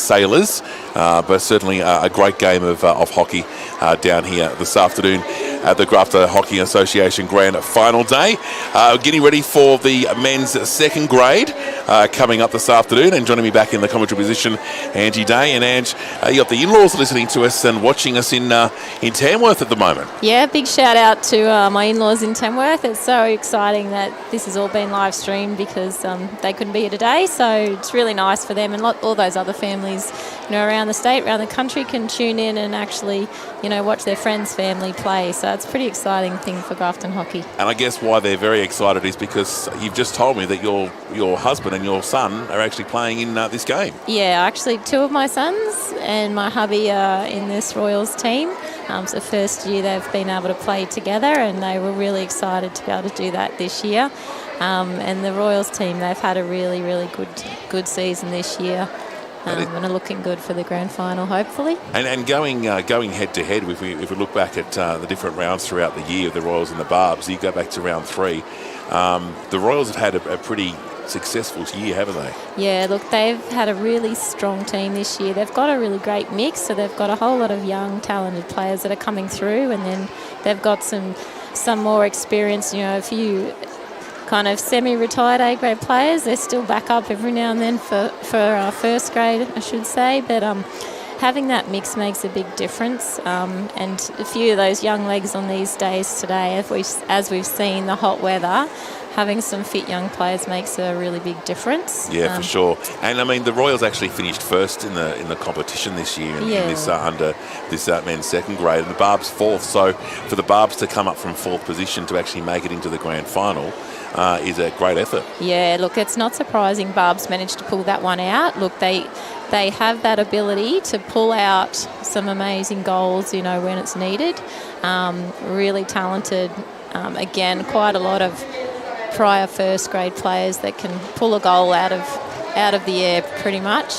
sailors, but certainly a great game of hockey down here this afternoon at the Grafton Hockey Association Grand Final Day. Getting ready for the men's second grade coming up this afternoon, and joining me back in the commentary position, Angie Day. And Ange, you got the in-laws listening to us and watching us in Tamworth at the moment. Yeah, big shout out to my in-laws in Tamworth. It's so exciting that this has all been live streamed because they couldn't be here today, so it's really nice for them, and all those other families, around the state, around the country, can tune in and actually, watch their friends' family play. So it's a pretty exciting thing for Grafton Hockey. And I guess why they're very excited is because you've just told me that your husband and your son are actually playing in this game. Yeah, actually 2 of my sons and my hubby are in this Royals team. It's the first year they've been able to play together, and they were really excited to be able to do that this year. And the Royals team, they've had a really, really good season this year. And are looking good for the grand final, hopefully. And going head to head, if we look back at the different rounds throughout the year of the Royals and the Barbs, you go back to round 3. The Royals have had a pretty successful year, haven't they? Yeah, look, they've had a really strong team this year. They've got a really great mix, so they've got a whole lot of young, talented players that are coming through, and then they've got some more experience, a few kind of semi-retired A-grade players. They're still back up every now and then for our first grade, I should say, but having that mix makes a big difference, and a few of those young legs on these days today, as we've seen the hot weather, having some fit young players makes a really big difference. Yeah, for sure. And I mean, the Royals actually finished first in the competition this year in this under this men's second grade, and the Barbs 4th. So for the Barbs to come up from 4th position to actually make it into the grand final is a great effort. Yeah, look, it's not surprising Barbs managed to pull that one out. Look, they have that ability to pull out some amazing goals, when it's needed. Really talented. Again, quite a lot of prior first grade players that can pull a goal out of the air pretty much.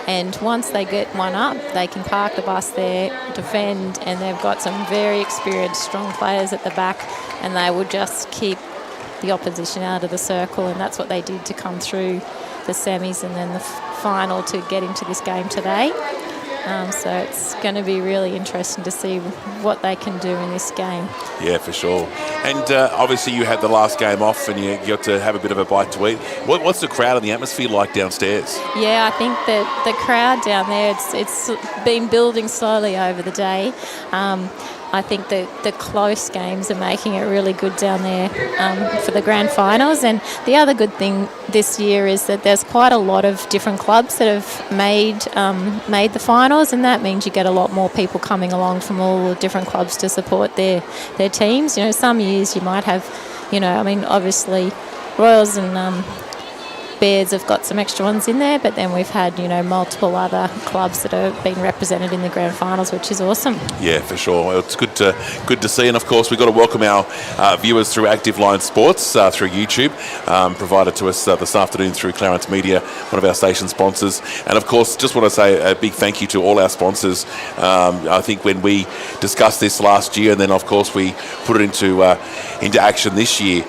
And once they get one up, they can park the bus there, defend, and they've got some very experienced, strong players at the back, and they will just keep the opposition out of the circle, and that's what they did to come through the semis and then the final to get into this game today. So it's going to be really interesting to see what they can do in this game. Yeah, for sure. And obviously you had the last game off and you got to have a bit of a bite to eat. What's the crowd and the atmosphere like downstairs? Yeah, I think that the crowd down there, it's been building slowly over the day. I think the close games are making it really good down there for the grand finals. And the other good thing this year is that there's quite a lot of different clubs that have made the finals, and that means you get a lot more people coming along from all the different clubs to support their teams. Some years you might have, obviously Royals and Bears have got some extra ones in there, but then we've had, multiple other clubs that have been represented in the grand finals, which is awesome. Yeah, for sure. Well, it's good to see, and of course we've got to welcome our viewers through Active Line Sports through YouTube, provided to us this afternoon through Clarence Media, one of our station sponsors. And of course, just want to say a big thank you to all our sponsors. I think when we discussed this last year, and then of course we put it into action this year,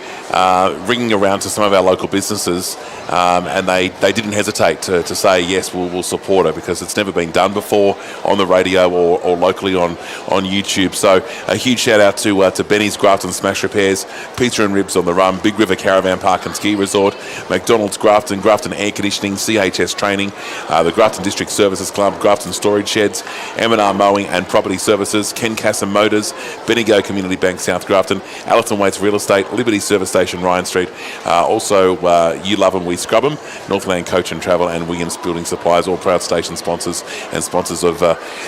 ringing around to some of our local businesses, and they didn't hesitate to say, yes, we'll support it, because it's never been done before on the radio or locally on YouTube. So a huge shout out to Benny's Grafton Smash Repairs, Pizza and Ribs on the Run, Big River Caravan Park and Ski Resort, McDonald's Grafton Air Conditioning, CHS Training, the Grafton District Services Club, Grafton Storage Sheds, M&R Mowing and Property Services, Ken Casson Motors, Bendigo Community Bank South Grafton, Alison Waits Real Estate, Liberty Service Station Ryan Street, also You Love 'Em, We Scrub 'Em, Northland Coach and Travel, and Williams Building Supplies, all proud station sponsors and sponsors of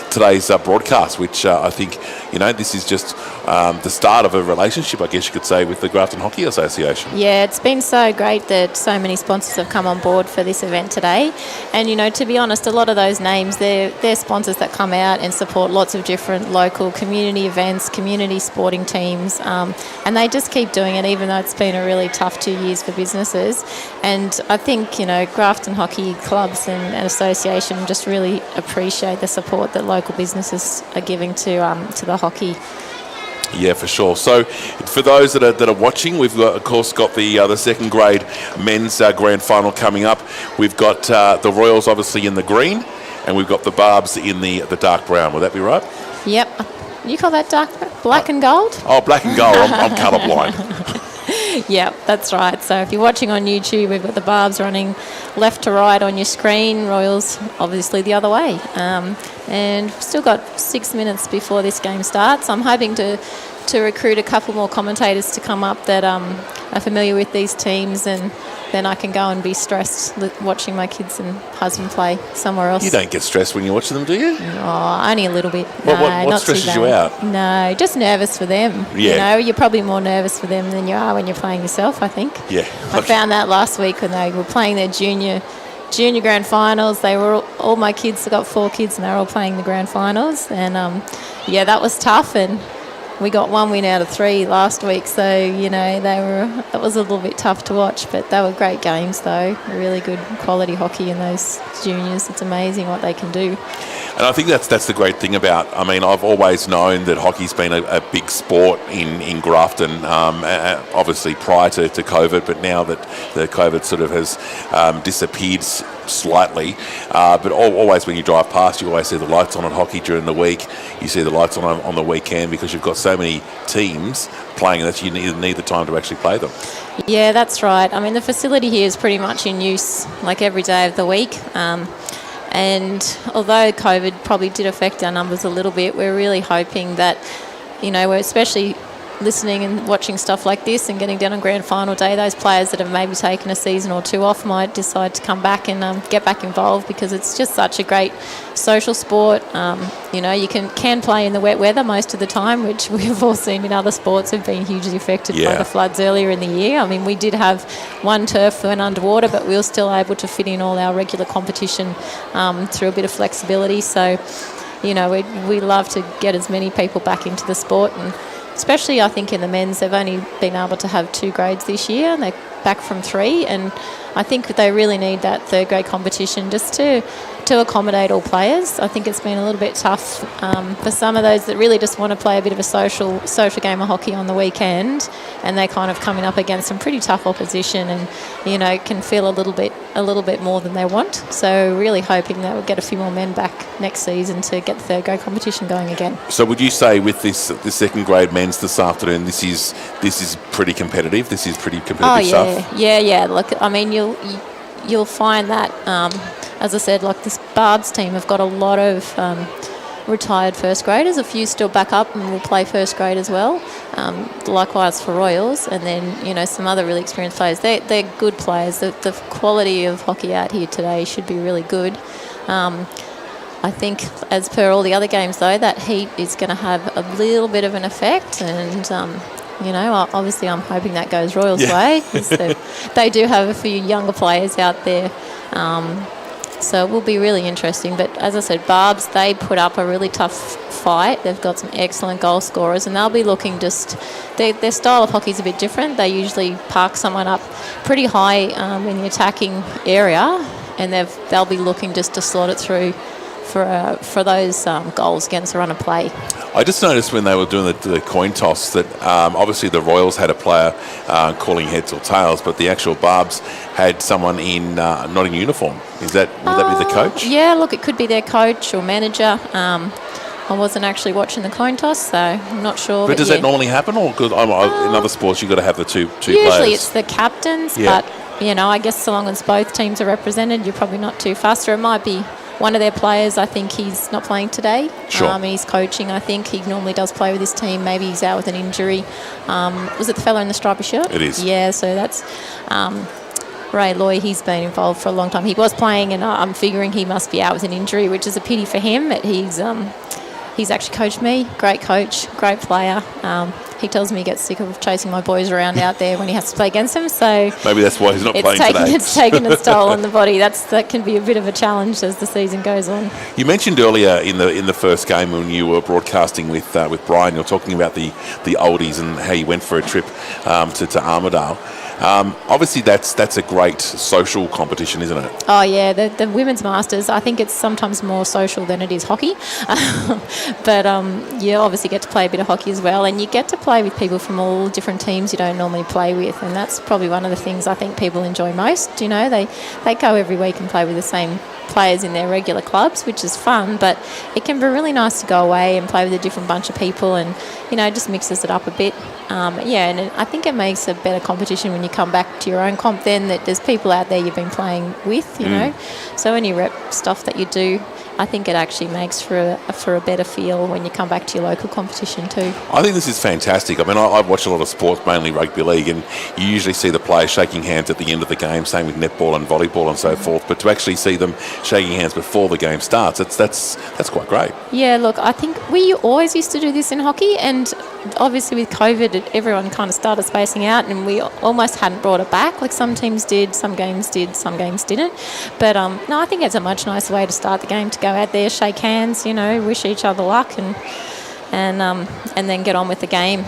today's broadcast, which I think, this is just the start of a relationship, I guess you could say, with the Grafton Hockey Association. Yeah, it's been so great that so many sponsors have come on board for this event today. And, to be honest, a lot of those names, they're sponsors that come out and support lots of different local community events, community sporting teams, and they just keep doing it, even though it's been a really tough 2 years for businesses. And I think, Grafton Hockey clubs and association just really appreciate the support that local businesses are giving to the hockey. Yeah, for sure. So for those that are watching, we've got, of course, got the second grade men's grand final coming up. We've got the Royals obviously in the green, and we've got the Barbs in the dark brown. Would that be right? Yep. You call that black and gold? Oh, black and gold. I'm colourblind. Yeah, that's right. So if you're watching on YouTube, we've got the Barbs running left to right on your screen, Royals obviously the other way. And we've still got 6 minutes before this game starts. I'm hoping to recruit a couple more commentators to come up that are familiar with these teams, and then I can go and be stressed watching my kids and husband play somewhere else. You don't get stressed when you watch them, do you? Oh, only a little bit. What stresses you out? No, just nervous for them. Yeah. You know, you're probably more nervous for them than you are when you're playing yourself, I think. Yeah. I found that last week when they were playing their junior grand finals. They were all my kids. I got 4 kids, and they were all playing the grand finals. And yeah, that was tough. And we got 1 win out of 3 last week, so you know that was a little bit tough to watch, but they were great games though. Really good quality hockey in those juniors. It's amazing what they can do. And I think that's the great thing about. I mean, I've always known that hockey's been a big sport in Grafton, obviously prior to COVID, but now that the COVID sort of has disappeared slightly, but always when you drive past, you always see the lights on hockey during the week. You see the lights on the weekend, because you've got so many teams playing that you need the time to actually play them. Yeah, that's right. I mean, the facility here is pretty much in use like every day of the week. And although COVID probably did affect our numbers a little bit, we're really hoping that, you know, we're especially listening and watching stuff like this and getting down on grand final day, those players that have maybe taken a season or 2 off might decide to come back and get back involved, because it's just such a great social sport. You know, you can play in the wet weather most of the time, which we've all seen in other sports have been hugely affected by the floods earlier in the year. I mean, we did have one turf that went underwater, but we were still able to fit in all our regular competition through a bit of flexibility. So, you know, we love to get as many people back into the sport, and especially I think in the men's, they've only been able to have 2 grades this year, and they're back from 3, and I think they really need that 3rd grade competition just to accommodate all players. I think it's been a little bit tough for some of those that really just want to play a bit of a social game of hockey on the weekend, and they're kind of coming up against some pretty tough opposition, and you know, can feel a little bit more than they want. So really hoping that we'll get a few more men back next season to get the 3rd grade competition going again. So would you say with this 2nd grade men's this afternoon, this is pretty competitive? This is pretty competitive stuff? Yeah. Look, I mean, you'll find that, as I said, like this Barbs team have got a lot of retired first graders, a few still back up and will play first grade as well. Likewise for Royals, and then, you know, some other really experienced players. They're good players. The quality of hockey out here today should be really good. I think, as per all the other games, though, that heat is going to have a little bit of an effect, and you know, obviously I'm hoping that goes Royals' way, because they do have a few younger players out there. So it will be really interesting. But as I said, Barbs, they put up a really tough fight. They've got some excellent goal scorers, and they'll be looking their style of hockey is a bit different. They usually park someone up pretty high in the attacking area, and they'll be looking just to slot it through for those goals against the run of play. I just noticed when they were doing the coin toss that obviously the Royals had a player calling heads or tails, but the actual Barbs had someone in not in uniform. Would that be the coach? Yeah, look, it could be their coach or manager. I wasn't actually watching the coin toss, so I'm not sure. But does that normally happen, or because in other sports you've got to have the two usually players? Usually it's the captains, but you know, I guess so long as both teams are represented, you're probably not too fast. Or it might be one of their players. I think he's not playing today. Sure. He's coaching. I think he normally does play with his team. Maybe he's out with an injury. Was it the fellow in the stripy shirt? It is. Yeah, so that's Ray Loy. He's been involved for a long time. He was playing, and I'm figuring he must be out with an injury, which is a pity for him. But he's actually coached me. Great coach, great player. He tells me he gets sick of chasing my boys around out there when he has to play against them. So maybe that's why he's not playing today. It's taken its toll on the body. That can be a bit of a challenge as the season goes on. You mentioned earlier in the first game when you were broadcasting with Brian, you're talking about the oldies and how you went for a trip to Armidale. Obviously, that's a great social competition, isn't it? Oh yeah, the Women's Masters, I think it's sometimes more social than it is hockey. But you obviously get to play a bit of hockey as well, and you get to play with people from all different teams you don't normally play with, and that's probably one of the things I think people enjoy most. You know, they go every week and play with the same players in their regular clubs, which is fun, but it can be really nice to go away and play with a different bunch of people, and you know, just mixes it up a bit. And I think it makes a better competition when you come back to your own comp then, that there's people out there you've been playing with, you know. So any rep stuff that you do, I think it actually makes for a better feel when you come back to your local competition too. I think this is fantastic. I mean, I've watched a lot of sports, mainly rugby league, and you usually see the players shaking hands at the end of the game, same with netball and volleyball and so forth, but to actually see them shaking hands before the game starts, that's quite great. Yeah, look, I think we always used to do this in hockey, and obviously with COVID, everyone kind of started spacing out, and we almost hadn't brought it back. Like some teams did, some games didn't. But no, I think it's a much nicer way to start the game, to go out there, shake hands, you know, wish each other luck, and then get on with the game.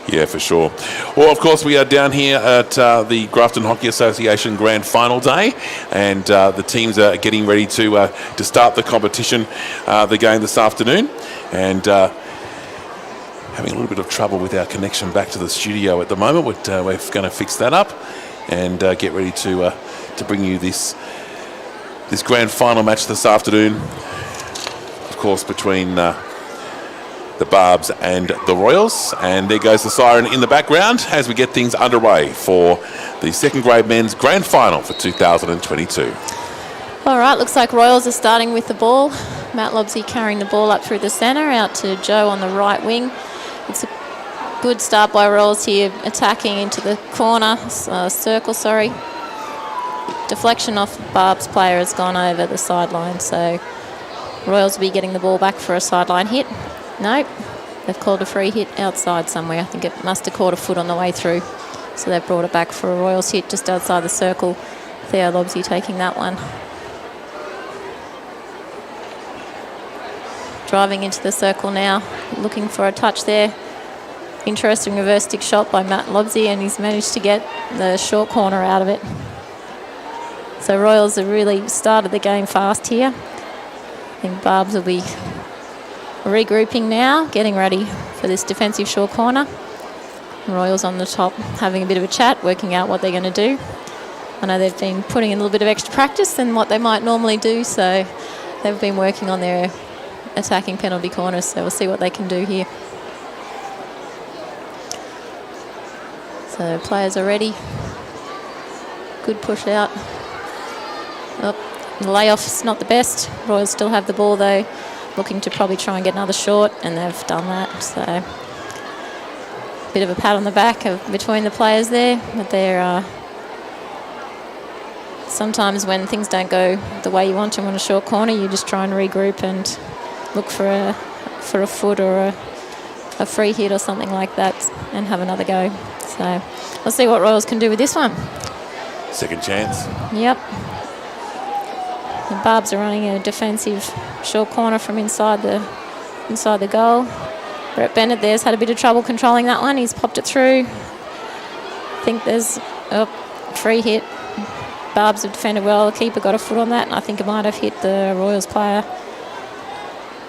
Yeah, for sure. Well, of course, we are down here at the Grafton Hockey Association Grand Final Day, and the teams are getting ready to start the competition, the game this afternoon, and having a little bit of trouble with our connection back to the studio at the moment. We're going to fix that up and get ready to bring you this grand final match this afternoon, of course, between the Barbs and the Royals. And there goes the siren in the background as we get things underway for the second grade men's grand final for 2022. All right, looks like Royals are starting with the ball. Matt Lobsey carrying the ball up through the centre, out to Joe on the right wing. It's a good start by Royals here, attacking into the corner, circle. Deflection off Barb's player has gone over the sideline, so Royals will be getting the ball back for a sideline hit. Nope, they've called a free hit outside somewhere. I think it must have caught a foot on the way through, so they've brought it back for a Royals hit just outside the circle. Theo Lobsey taking that one. Driving into the circle now, looking for a touch there. Interesting reverse stick shot by Matt Lobsey, and he's managed to get the short corner out of it. So Royals have really started the game fast here. I think Barbs will be regrouping now, getting ready for this defensive short corner. Royals on the top, having a bit of a chat, working out what they're going to do. I know they've been putting in a little bit of extra practice than what they might normally do, so they've been working on their attacking penalty corners, so we'll see what they can do here. So players are ready. Good push out. The layoff's not the best. Royals still have the ball though, looking to probably try and get another short, and they've done that. So bit of a pat on the back between the players there, but they're sometimes when things don't go the way you want them on a short corner, you just try and regroup and look for a foot or a free hit or something like that and have another go. So we'll see what Royals can do with this one. Second chance. Yep. The Barbs are running a defensive short corner from inside the goal. Brett Bennett there's had a bit of trouble controlling that one. He's popped it through. I think there's a free hit. Barbs have defended well. The keeper got a foot on that, and I think it might have hit the Royals player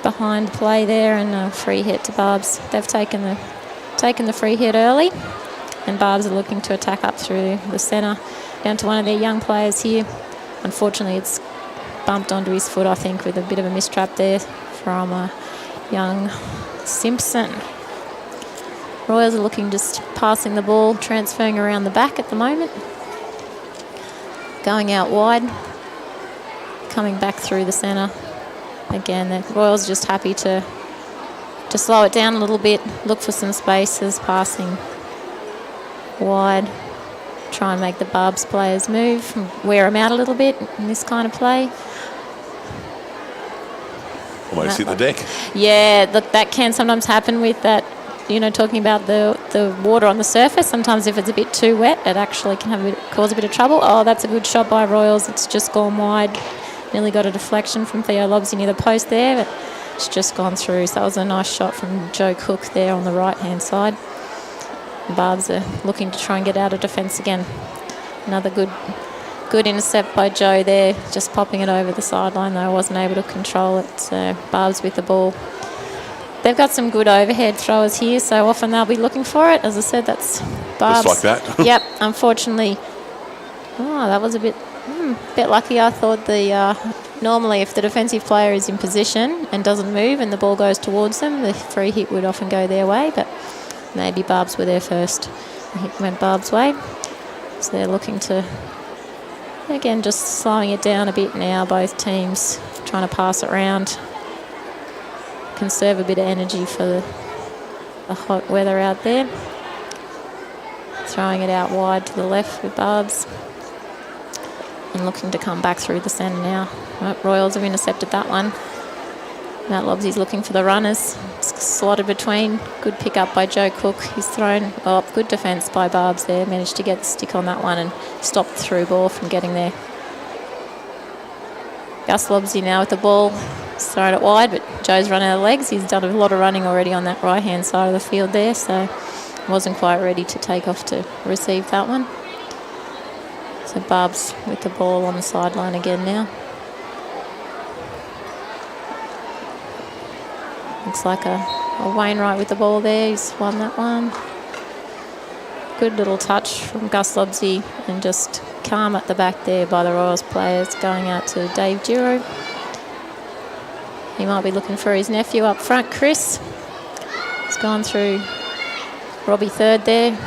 behind the play there, and a free hit to Barbs. They've taken the free hit early, and Barbs are looking to attack up through the centre down to one of their young players here. Unfortunately, it's bumped onto his foot, I think, with a bit of a mistrap there from young Simpson. Royals are looking, just passing the ball, transferring around the back at the moment. Going out wide, coming back through the centre. Again, the Royals just happy to slow it down a little bit, look for some spaces, passing wide, try and make the Barbs players move, wear them out a little bit in this kind of play. Almost hit the deck. Yeah, look, that can sometimes happen with that, you know, talking about the water on the surface. Sometimes if it's a bit too wet, it actually can cause a bit of trouble. Oh, that's a good shot by Royals. It's just gone wide. Nearly got a deflection from Theo Lobsey near the post there, but it's just gone through. So that was a nice shot from Joe Cook there on the right-hand side. Barbs are looking to try and get out of defence again. Another good intercept by Joe there, just popping it over the sideline though. Wasn't able to control it. So Barbs with the ball. They've got some good overhead throwers here, so often they'll be looking for it. As I said, that's Barbs. Just like that. Yep, unfortunately. Oh, that was a bit lucky. I thought normally if the defensive player is in position and doesn't move and the ball goes towards them, the free hit would often go their way, but maybe Barbs were there first. The hit went Barbs' way. So they're looking to, again, just slowing it down a bit now, both teams trying to pass it around, conserve a bit of energy for the hot weather out there. Throwing it out wide to the left with Barbs and looking to come back through the centre now. Right, Royals have intercepted that one. Matt Lobbsy's looking for the runners. Slotted between. Good pick up by Joe Cook. He's thrown. Oh, good defence by Barbs there. Managed to get the stick on that one and stop the through ball from getting there. Gus Lobbsy now with the ball. He's thrown it wide, but Joe's run out of legs. He's done a lot of running already on that right-hand side of the field there, so wasn't quite ready to take off to receive that one. So Barbs with the ball on the sideline again now. Looks like a Wainwright with the ball there. He's won that one. Good little touch from Gus Lobbsy and just calm at the back there by the Royals players, going out to Dave Giro. He might be looking for his nephew up front, Chris. He's gone through Robbie third there.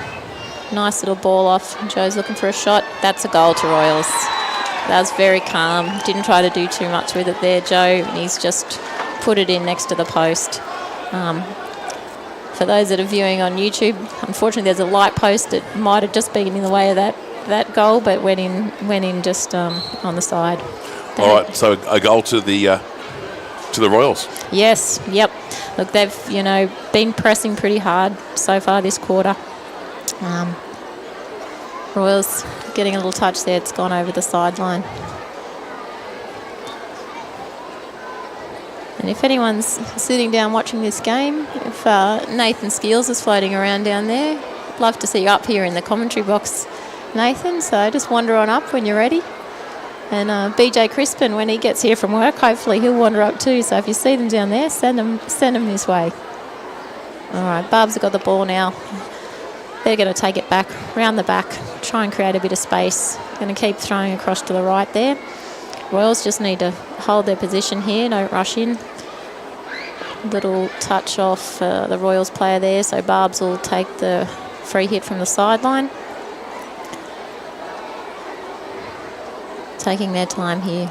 Nice little ball off. Joe's looking for a shot. That's a goal to Royals. That was very calm. Didn't try to do too much with it there, Joe. And he's just put it in next to the post. For those that are viewing on YouTube, unfortunately there's a light post that might have just been in the way of that goal, but went in just on the side. All right, so a goal to the Royals. Yes, yep. Look, they've been pressing pretty hard so far this quarter. Royals getting a little touch there. It's gone over the sideline. And if anyone's sitting down watching this game, if Nathan Skeels is floating around down there, I'd love to see you up here in the commentary box, Nathan. So just wander on up when you're ready. And BJ Crispin, when he gets here from work, hopefully he'll wander up too. So if you see them down there, send them this way. All right, Barbs have got the ball now. They're going to take it back, round the back, try and create a bit of space. Going to keep throwing across to the right there. Royals just need to hold their position here, don't rush in. Little touch off the Royals player there, so Barbs will take the free hit from the sideline. Taking their time here.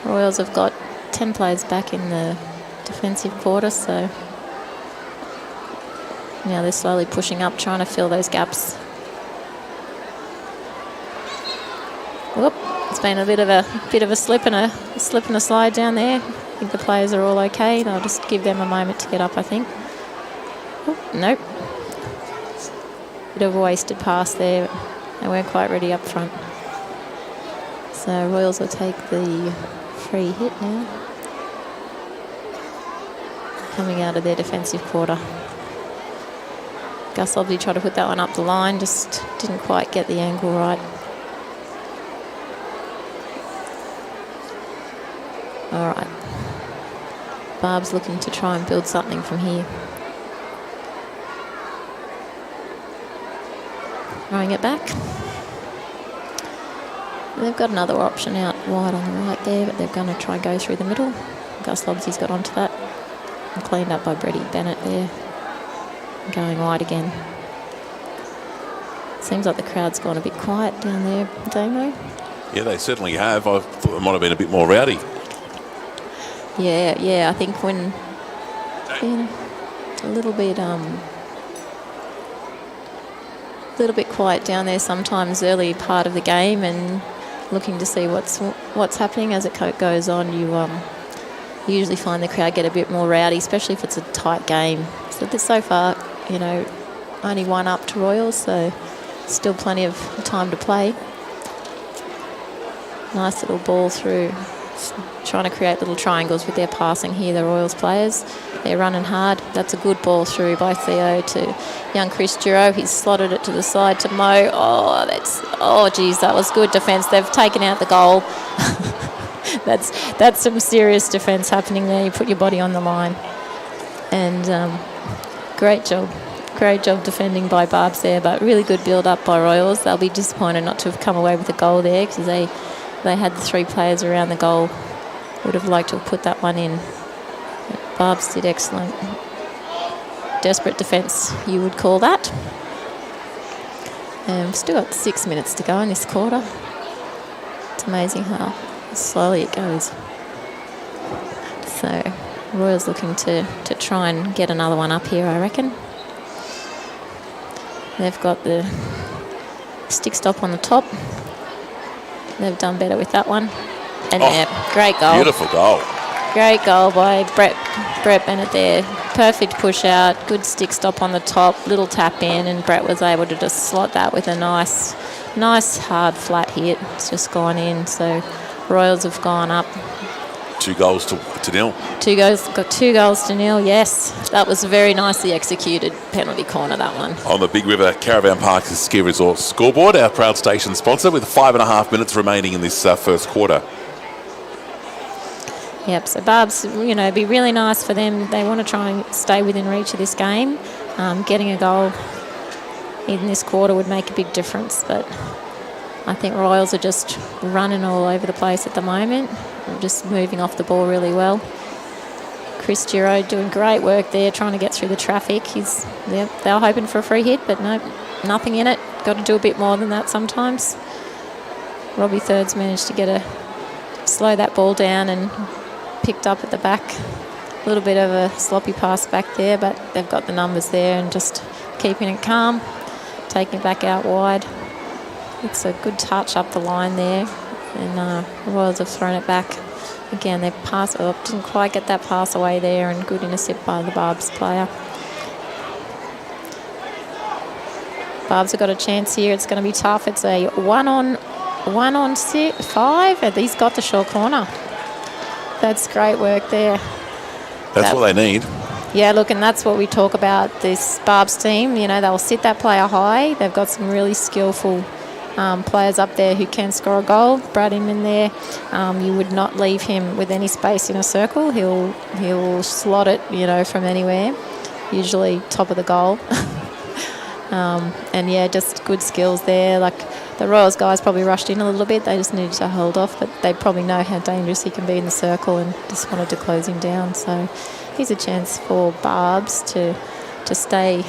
Royals have got 10 players back in the defensive quarter, so now they're slowly pushing up, trying to fill those gaps. Whoop. It's been a bit of a slip and a slide down there. I think the players are all okay. I'll just give them a moment to get up, I think. Oh, nope. Bit of a wasted pass there. They weren't quite ready up front. So Royals will take the free hit now. Coming out of their defensive quarter. Gus Lobbsy tried to put that one up the line, just didn't quite get the angle right. All right. Barb's looking to try and build something from here. Throwing it back. They've got another option out wide on the right there, but they're going to try and go through the middle. Gus Lobbsy's got onto that. And cleaned up by Brady Bennett there. Going wide again. Seems like the crowd's gone a bit quiet down there, Damo. Yeah, they certainly have. I thought it might have been a bit more rowdy. Yeah. I think when been a little bit quiet down there sometimes early part of the game, and looking to see what's happening as it goes on. You usually find the crowd get a bit more rowdy, especially if it's a tight game. So far, only one up to Royals, so still plenty of time to play. Nice little ball through. trying to create little triangles with their passing here, the Royals players. They're running hard. That's a good ball through by Theo to young Chris Giro. He's slotted it to the side to Mo. Geez, that was good defence. They've taken out the goal. That's some serious defence happening there. You put your body on the line. And great job defending by Barbs there, but really good build-up by Royals. They'll be disappointed not to have come away with a goal there because they had the 3 players around the goal. Would have liked to have put that one in. But Barbs did excellent. Desperate defence, you would call that. And we've still got 6 minutes to go in this quarter. It's amazing how slowly it goes. So Royals looking to try and get another one up here, I reckon. They've got the stick stop on the top. They've done better with that one. And great goal. Beautiful goal. Great goal by Brett Bennett there. Perfect push out, good stick stop on the top, little tap in, and Brett was able to just slot that with a nice hard flat hit. It's just gone in. So Royals have gone up. 2 goals to nil. Got 2 goals to nil, yes. That was a very nicely executed penalty corner, that one. On the Big River Caravan Park Ski Resort scoreboard, our proud station sponsor, with 5.5 minutes remaining in this first quarter. Yep, so Barbs, be really nice for them. They want to try and stay within reach of this game. Getting a goal in this quarter would make a big difference, but I think Royals are just running all over the place at the moment, just moving off the ball really well. Chris Giro doing great work there, trying to get through the traffic. They were hoping for a free hit, but no, nothing in it. Got to do a bit more than that sometimes. Robbie Third's managed to slow that ball down and picked up at the back. A little bit of a sloppy pass back there, but they've got the numbers there and just keeping it calm, taking it back out wide. It's a good touch up the line there, and Royals have thrown it back. Again, they didn't quite get that pass away there, and good intercept by the Barbs player. Barbs have got a chance here. It's going to be tough. It's a 1-on-5, and he's got the short corner. That's great work there. That's what they need. Yeah, look, and that's what we talk about, this Barbs team. They'll sit that player high. They've got some really skillful players up there who can score a goal. Brad in there, you would not leave him with any space in a circle. He'll slot it, from anywhere, usually top of the goal. And yeah, just good skills there. Like the Royals guys probably rushed in a little bit. They just needed to hold off, but they probably know how dangerous he can be in the circle and just wanted to close him down. So here's a chance for Barbs to stay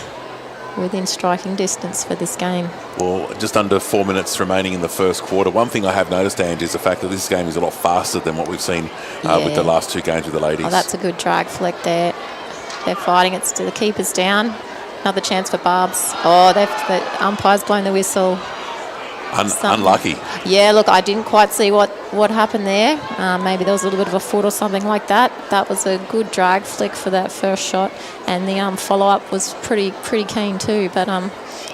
within striking distance for this game. Well, just under 4 minutes remaining in the first quarter. One thing I have noticed, Ange, is the fact that this game is a lot faster than what we've seen with the last 2 games with the ladies. Oh, that's a good drag flick there. They're fighting. It's to the keeper's down. Another chance for Barbs. Oh, the umpire's blown the whistle. Unlucky. Yeah, look, I didn't quite see what happened there. Maybe there was a little bit of a foot or something like that. That was a good drag flick for that first shot, and the follow-up was pretty keen too. But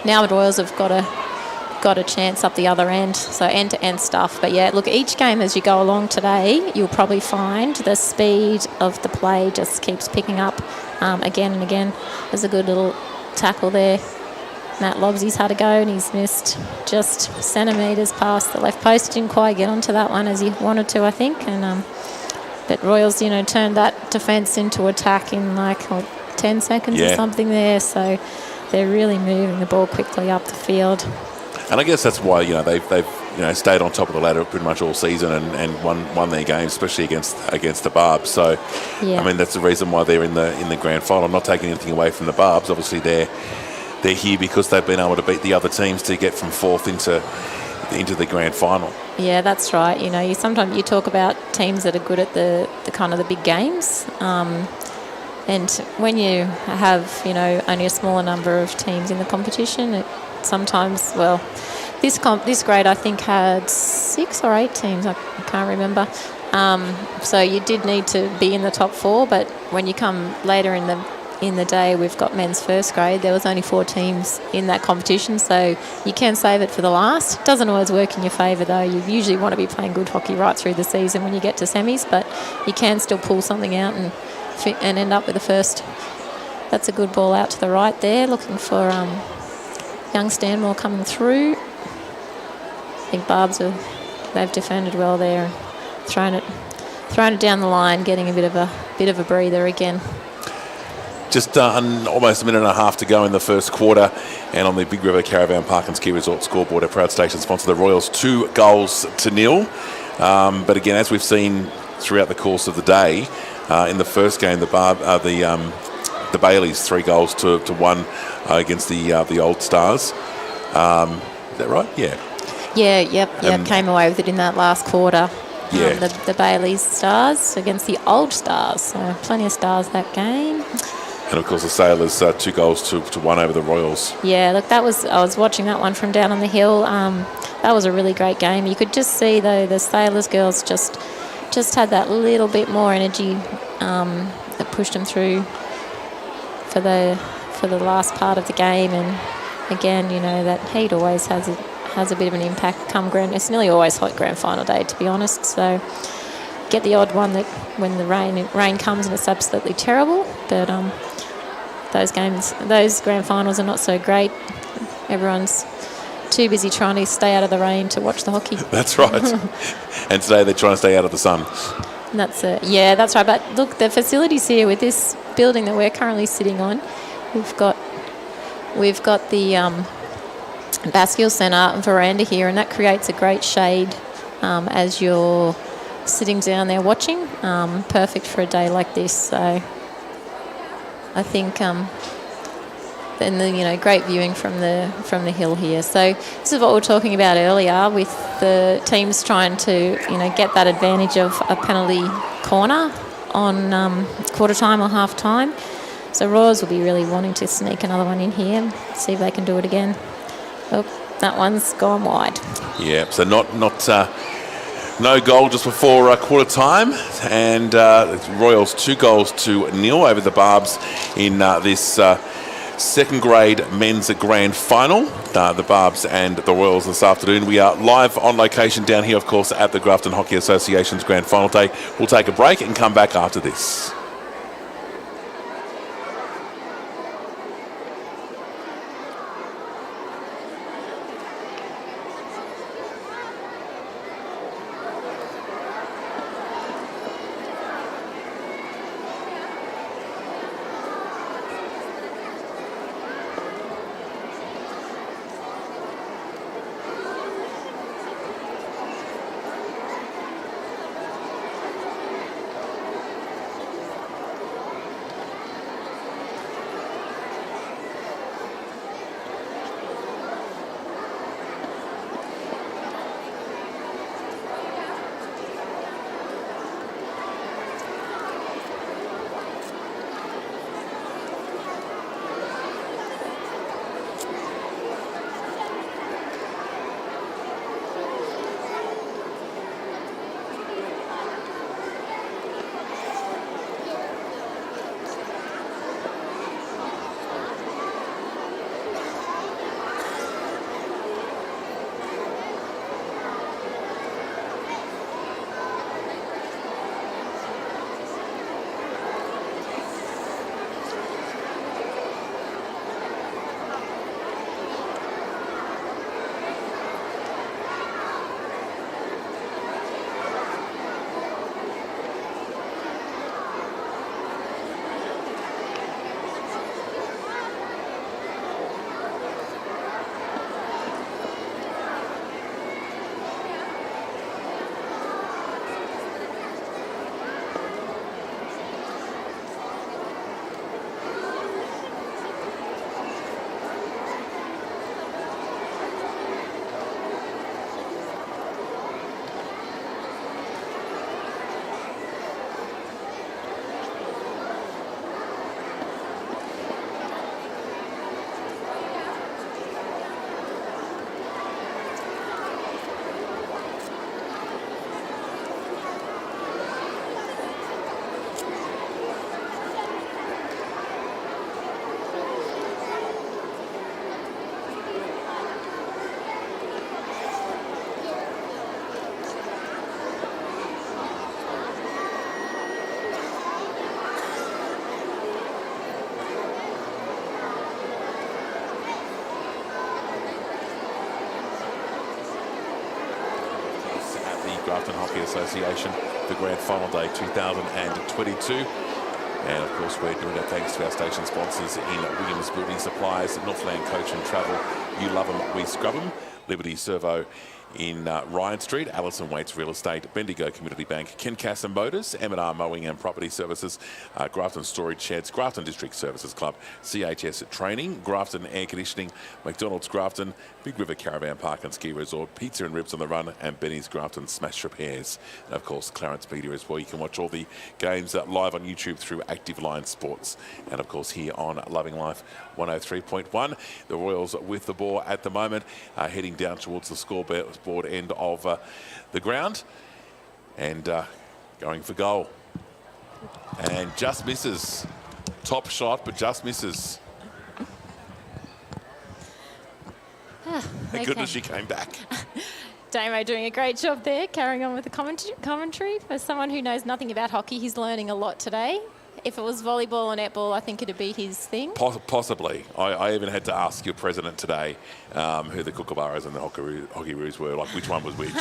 now the Royals have got a chance up the other end, so end-to-end stuff. But yeah, look, each game as you go along today, you'll probably find the speed of the play just keeps picking up again and again. There's a good little tackle there. Matt Lobbsy's had a go and he's missed just centimetres past the left post. Didn't quite get onto that one as he wanted to, I think. And but Royals, turned that defence into attack in 10 seconds or something there. So they're really moving the ball quickly up the field. And I guess that's why they've stayed on top of the ladder pretty much all season and won their games, especially against the Barbs. So I mean that's the reason why they're in the grand final. I'm not taking anything away from the Barbs. Obviously they're here because they've been able to beat the other teams to get from 4th into the grand final. Yeah, that's right. Sometimes you talk about teams that are good at the kind of the big games. And when you have, only a smaller number of teams in the competition, it sometimes, this grade I think had 6 or 8 teams. I can't remember. So you did need to be in the top 4, but when you come later in in the day we've got men's first grade, there was only 4 teams in that competition, so you can save it for the last. It doesn't always work in your favour though. You usually want to be playing good hockey right through the season when you get to semis, but you can still pull something out and end up with the first. That's a good ball out to the right there, looking for young Stanmore coming through. I think Barbs they've defended well there, thrown it down the line, getting a bit of a breather again. Just almost a minute and a half to go in the first quarter, and on the Big River Caravan Park and Ski Resort scoreboard, our proud station sponsor, the Royals, 2-0. But again, as we've seen throughout the course of the day, in the first game, the Baileys 3-1 against the Old Stars. Is that right? Yeah. Yeah. Came away with it in that last quarter. Yeah. The Baileys Stars against the Old Stars. So plenty of stars that game. And of course, the Sailors 2-1 over the Royals. Yeah, look, I was watching that one from down on the hill. That was a really great game. You could just see though the Sailors girls just had that little bit more energy that pushed them through for the last part of the game. And again, that heat always has a bit of an impact. It's nearly always hot grand final day, to be honest. So get the odd one that when the rain comes and it's absolutely terrible, but those grand finals are not so great. Everyone's too busy trying to stay out of the rain to watch the hockey. That's right. And today they're trying to stay out of the sun. That's it. Yeah, that's right. But look, the facilities here with this building that we're currently sitting on, we've got the Bascule Centre and veranda here, and that creates a great shade as you're sitting down there watching. Perfect for a day like this. So I think and great viewing from the hill here. So this is what we were talking about earlier with the teams trying to get that advantage of a penalty corner on quarter time or half time. So Royals will be really wanting to sneak another one in here, see if they can do it again. Oh, that one's gone wide. Yeah, so no goal just before quarter time, and Royals 2-0 over the Barbs in this second grade men's grand final. The Barbs and the Royals this afternoon. We are live on location down here, of course, at the Grafton Hockey Association's grand final day. We'll take a break and come back after this. Grafton Hockey Association for Grand Final Day 2022. And of course, we're doing it thanks to our station sponsors in Williams Building Supplies, Northland Coach and Travel, You Love 'em, We Scrub 'em, Liberty Servo in Ryan Street, Allison Waits Real Estate, Bendigo Community Bank, Ken Casson Motors, M&R Mowing and Property Services, Grafton Storage Sheds, Grafton District Services Club, CHS Training, Grafton Air Conditioning, McDonald's Grafton, Big River Caravan Park and Ski Resort, Pizza and Ribs on the Run, and Benny's Grafton Smash Repairs. And of course, Clarence Media as well. You can watch all the games live on YouTube through Active Line Sports. And of course, here on Loving Life 103.1, the Royals with the ball at the moment, heading down towards the scoreboard end of the ground and going for goal. And just misses. Top shot, but just misses. Thank goodness she came back. Damo doing a great job there, carrying on with the commentary. For someone who knows nothing about hockey, he's learning a lot today. If it was volleyball or netball, I think it'd be his thing. Possibly. I even had to ask your president today who the Kookaburras and the Hockeyroos were, like which one was which.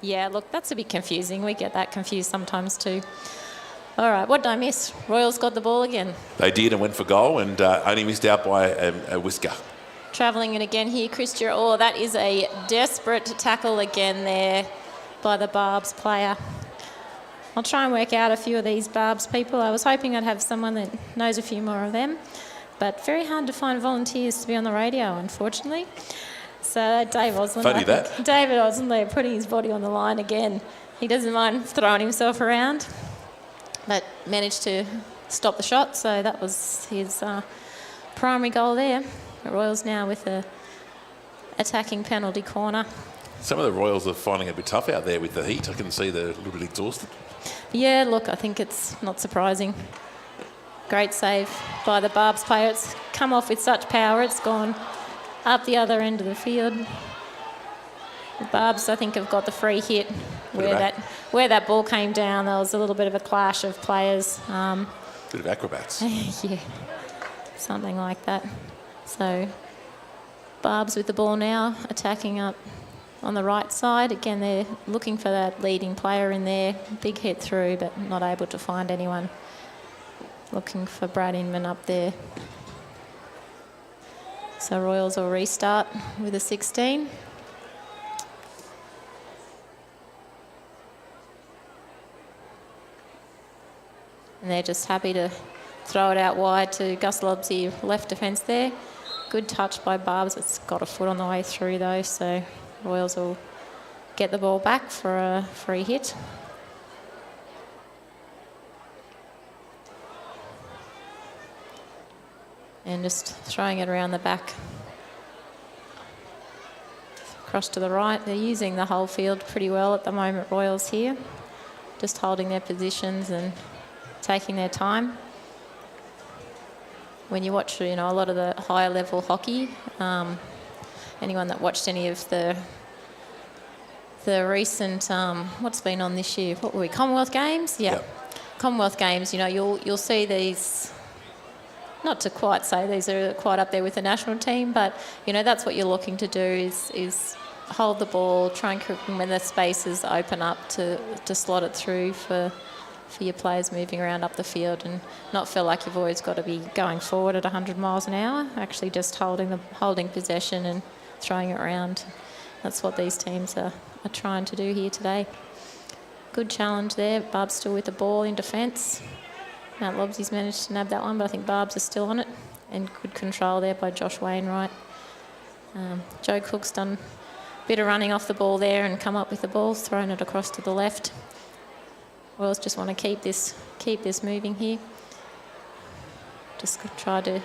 Yeah, look, that's a bit confusing. We get that confused sometimes too. All right, what did I miss? Royals got the ball again. They did and went for goal and only missed out by a whisker. Travelling it again here, Christian. Oh, that is a desperate tackle again there by the Barbs player. I'll try and work out a few of these Barbs people. I was hoping I'd have someone that knows a few more of them, but very hard to find volunteers to be on the radio, unfortunately. So Dave Osland. Funny that. David Osland there putting his body on the line again. He doesn't mind throwing himself around, but managed to stop the shot, so that was his primary goal there. The Royals now with a attacking penalty corner. Some of the Royals are finding it a bit tough out there with the heat. I can see they're a little bit exhausted. Yeah, look, I think it's not surprising. Great save by the Barbs player. It's come off with such power. It's gone up the other end of the field. The Barbs, I think, have got the free hit where that ball came down. There was a little bit of a clash of players. Bit of acrobats. Yeah, something like that. So Barbs with the ball now, attacking up on the right side. Again, they're looking for that leading player in there. Big hit through, but not able to find anyone. Looking for Brad Inman up there. So Royals will restart with a 16. And they're just happy to throw it out wide to Gus Lobsey, left defence there. Good touch by Barbs. It's got a foot on the way through though, so Royals will get the ball back for a free hit. And just throwing it around the back. Across to the right. They're using the whole field pretty well at the moment, Royals here. Just holding their positions and taking their time. When you watch, a lot of the higher level hockey, anyone that watched any of the recent, what's been on this year? What were we? Commonwealth Games? Yeah. Yep. Commonwealth Games. You'll see these. Not to quite say these are quite up there with the national team, but that's what you're looking to do is hold the ball, try and when the spaces open up to slot it through for your players moving around up the field and not feel like you've always got to be going forward at 100 miles an hour. Actually, just holding possession and throwing it around. That's what these teams are trying to do here today. Good challenge there. Barb's still with the ball in defence. Matt Lobsey's managed to nab that one, but I think Barbs are still on it. And good control there by Josh Wainwright. Joe Cook's done a bit of running off the ball there and come up with the ball, thrown it across to the left. Royals just want to keep this moving here. Just try to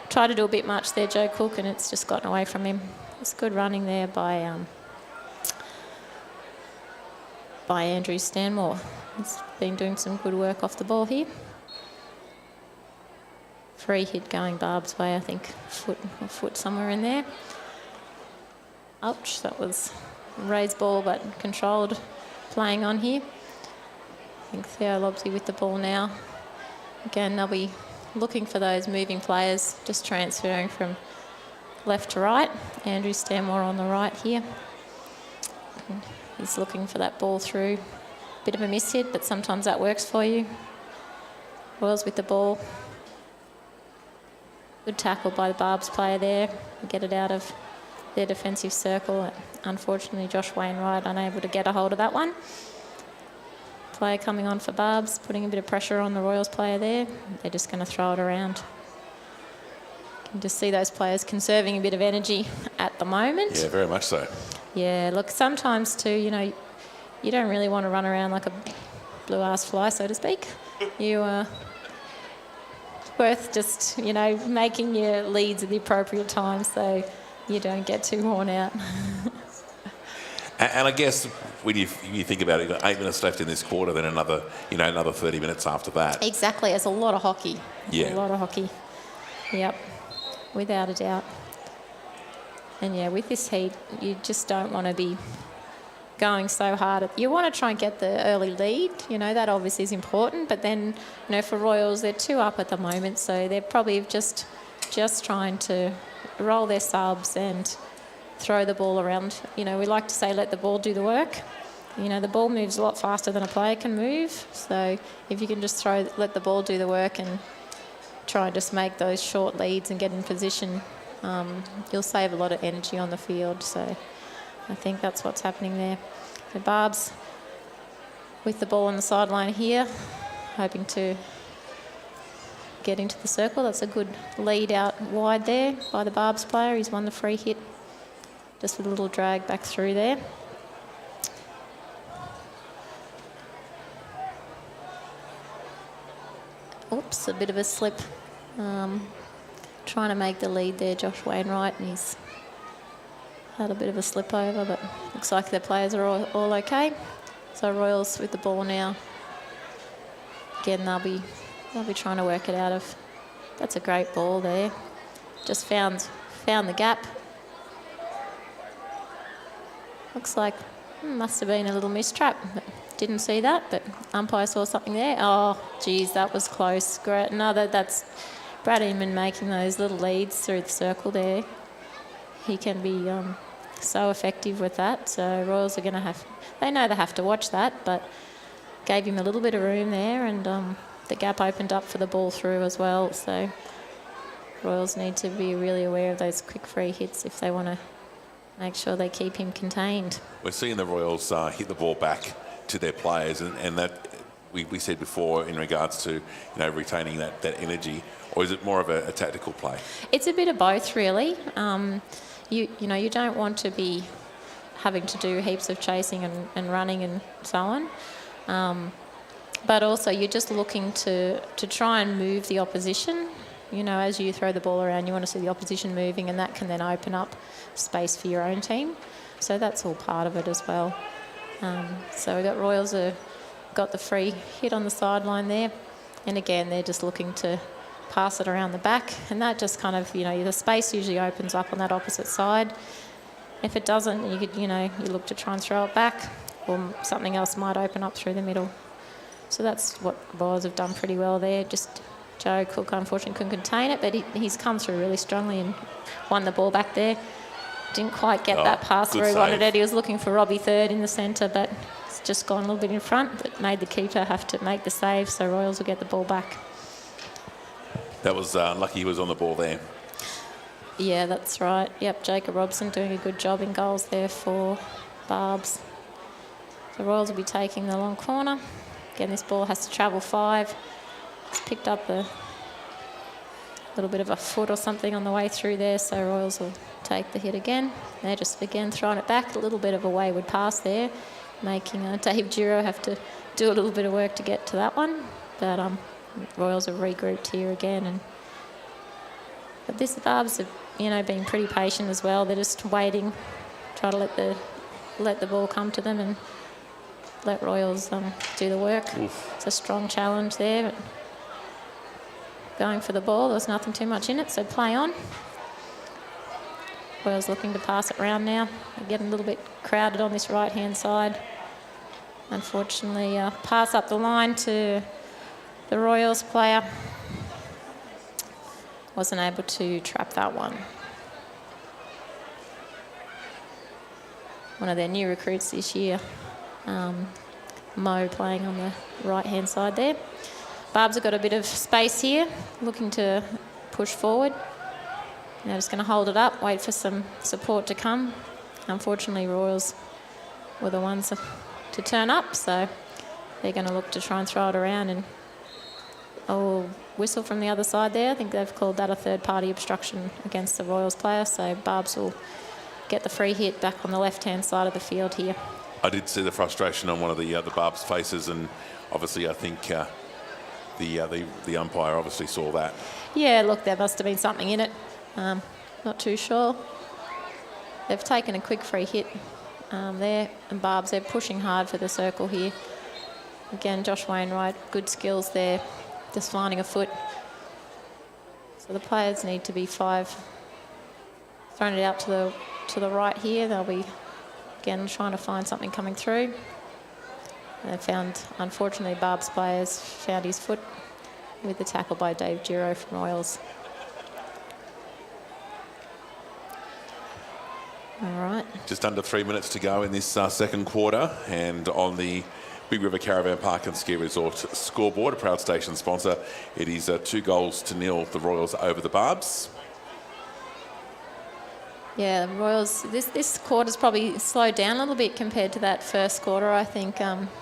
do a bit much there, Joe Cook, and it's just gotten away from him. It's good running there by Andrew Stanmore. He's been doing some good work off the ball here. Free hit going Barb's way, I think. Foot somewhere in there. Ouch, that was a raised ball but controlled playing on here. I think Theo Lobsey with the ball now. Again, they'll be looking for those moving players, just transferring from left to right. Andrew Stanmore on the right here. He's looking for that ball through. Bit of a miss hit, but sometimes that works for you. Royals with the ball. Good tackle by the Barbs player there. Get it out of their defensive circle. Unfortunately, Josh Wainwright unable to get a hold of that one. Player coming on for Barbs, putting a bit of pressure on the Royals player there. They're just going to throw it around. You can just see those players conserving a bit of energy at the moment. Yeah, very much so. Yeah, look, sometimes too, you know, you don't really want to run around like a blue-ass fly, so to speak. It's worth just, you know, making your leads at the appropriate time so you don't get too worn out. And I guess when you think about it, you've got 8 minutes left in this quarter, then another 30 minutes after that. Exactly, it's a lot of hockey. Yeah. A lot of hockey. Yep, without a doubt. And yeah, with this heat, you just don't want to be going so hard. You want to try and get the early lead, you know, that obviously is important, but then, you know, for Royals, they're 2 up at the moment, so they're probably just trying to roll their subs and throw the ball around. You know, we like to say let the ball do the work. You know, the ball moves a lot faster than a player can move, so if you can just let the ball do the work and try and just make those short leads and get in position, you'll save a lot of energy on the field. So I think that's what's happening there. The Barbs with the ball on the sideline here, hoping to get into the circle. That's a good lead out wide there by the Barbs player. He's won the free hit, just with a little drag back through there. Oops, a bit of a slip. Trying to make the lead there, Josh Wainwright, and he's had a bit of a slip over, but looks like the players are all okay. So Royals with the ball now. Again, they'll be trying to work it out of. That's a great ball there. Just found the gap. Looks like must have been a little mistrap. Didn't see that, but umpire saw something there. Oh, geez, that was close. Great. No, that's Brad Inman making those little leads through the circle there. He can be so effective with that. So Royals are going to they know they have to watch that, but gave him a little bit of room there, and the gap opened up for the ball through as well. So Royals need to be really aware of those quick free hits if they want to make sure they keep him contained. We're seeing the Royals hit the ball back to their players, and that we said before in regards to retaining that energy, or is it more of a tactical play? It's a bit of both, really. You don't want to be having to do heaps of chasing and running and so on, but also you're just looking to try and move the opposition. You know, as you throw the ball around, you want to see the opposition moving, and that can then open up space for your own team. So that's all part of it as well. So we've got Royals got the free hit on the sideline there, and again they're just looking to pass it around the back, and that just kind of, the space usually opens up on that opposite side. If it doesn't, you look to try and throw it back, or something else might open up through the middle. So that's what Royals have done pretty well there. Just Joe Cook unfortunately couldn't contain it, but he's come through really strongly and won the ball back there. Didn't quite get that pass where he wanted it. He was looking for Robbie third in the centre, but it's just gone a little bit in front, but made the keeper have to make the save, so Royals will get the ball back. That was lucky he was on the ball there. Yeah, that's right. Yep, Jacob Robson doing a good job in goals there for Barbs. The Royals will be taking the long corner. Again, this ball has to travel 5. It's picked up a little bit of a foot or something on the way through there, so Royals will take the hit again. They're just again throwing it back. A little bit of a wayward pass there, making Dave Duro have to do a little bit of work to get to that one. But Royals have regrouped here again, but this Barbs have been pretty patient as well. They're just waiting, try to let the ball come to them and let Royals do the work. Oof. It's a strong challenge there, but going for the ball, there's nothing too much in it, so play on. Royals looking to pass it round now. They're getting a little bit crowded on this right-hand side. Unfortunately, pass up the line to the Royals player. Wasn't able to trap that one. one of their new recruits this year, Mo, playing on the right-hand side there. Barbs have got a bit of space here, looking to push forward. They're just going to hold it up, wait for some support to come. Unfortunately, Royals were the ones to turn up, so they're going to look to try and throw it around. And whistle from the other side there. I think they've called that a third-party obstruction against the Royals player, so Barbs will get the free hit back on the left-hand side of the field here. I did see the frustration on one of the Barbs' faces, and obviously I think the umpire obviously saw that. Yeah, look, there must have been something in it. Not too sure. They've taken a quick free hit there, and Barbs, they're pushing hard for the circle here. Again, Josh Wainwright, good skills there, just finding a foot. So the players need to be 5. Thrown it out to the right here. They'll be, again, trying to find something coming through. They found, unfortunately, Barb's players found his foot with the tackle by Dave Giro from Royals. All right. Just under 3 minutes to go in this second quarter, and on the Big River Caravan Park and Ski Resort scoreboard, a proud station sponsor, it is 2-0 the Royals over the Barbs. Yeah, the Royals, this quarter's probably slowed down a little bit compared to that first quarter, I think,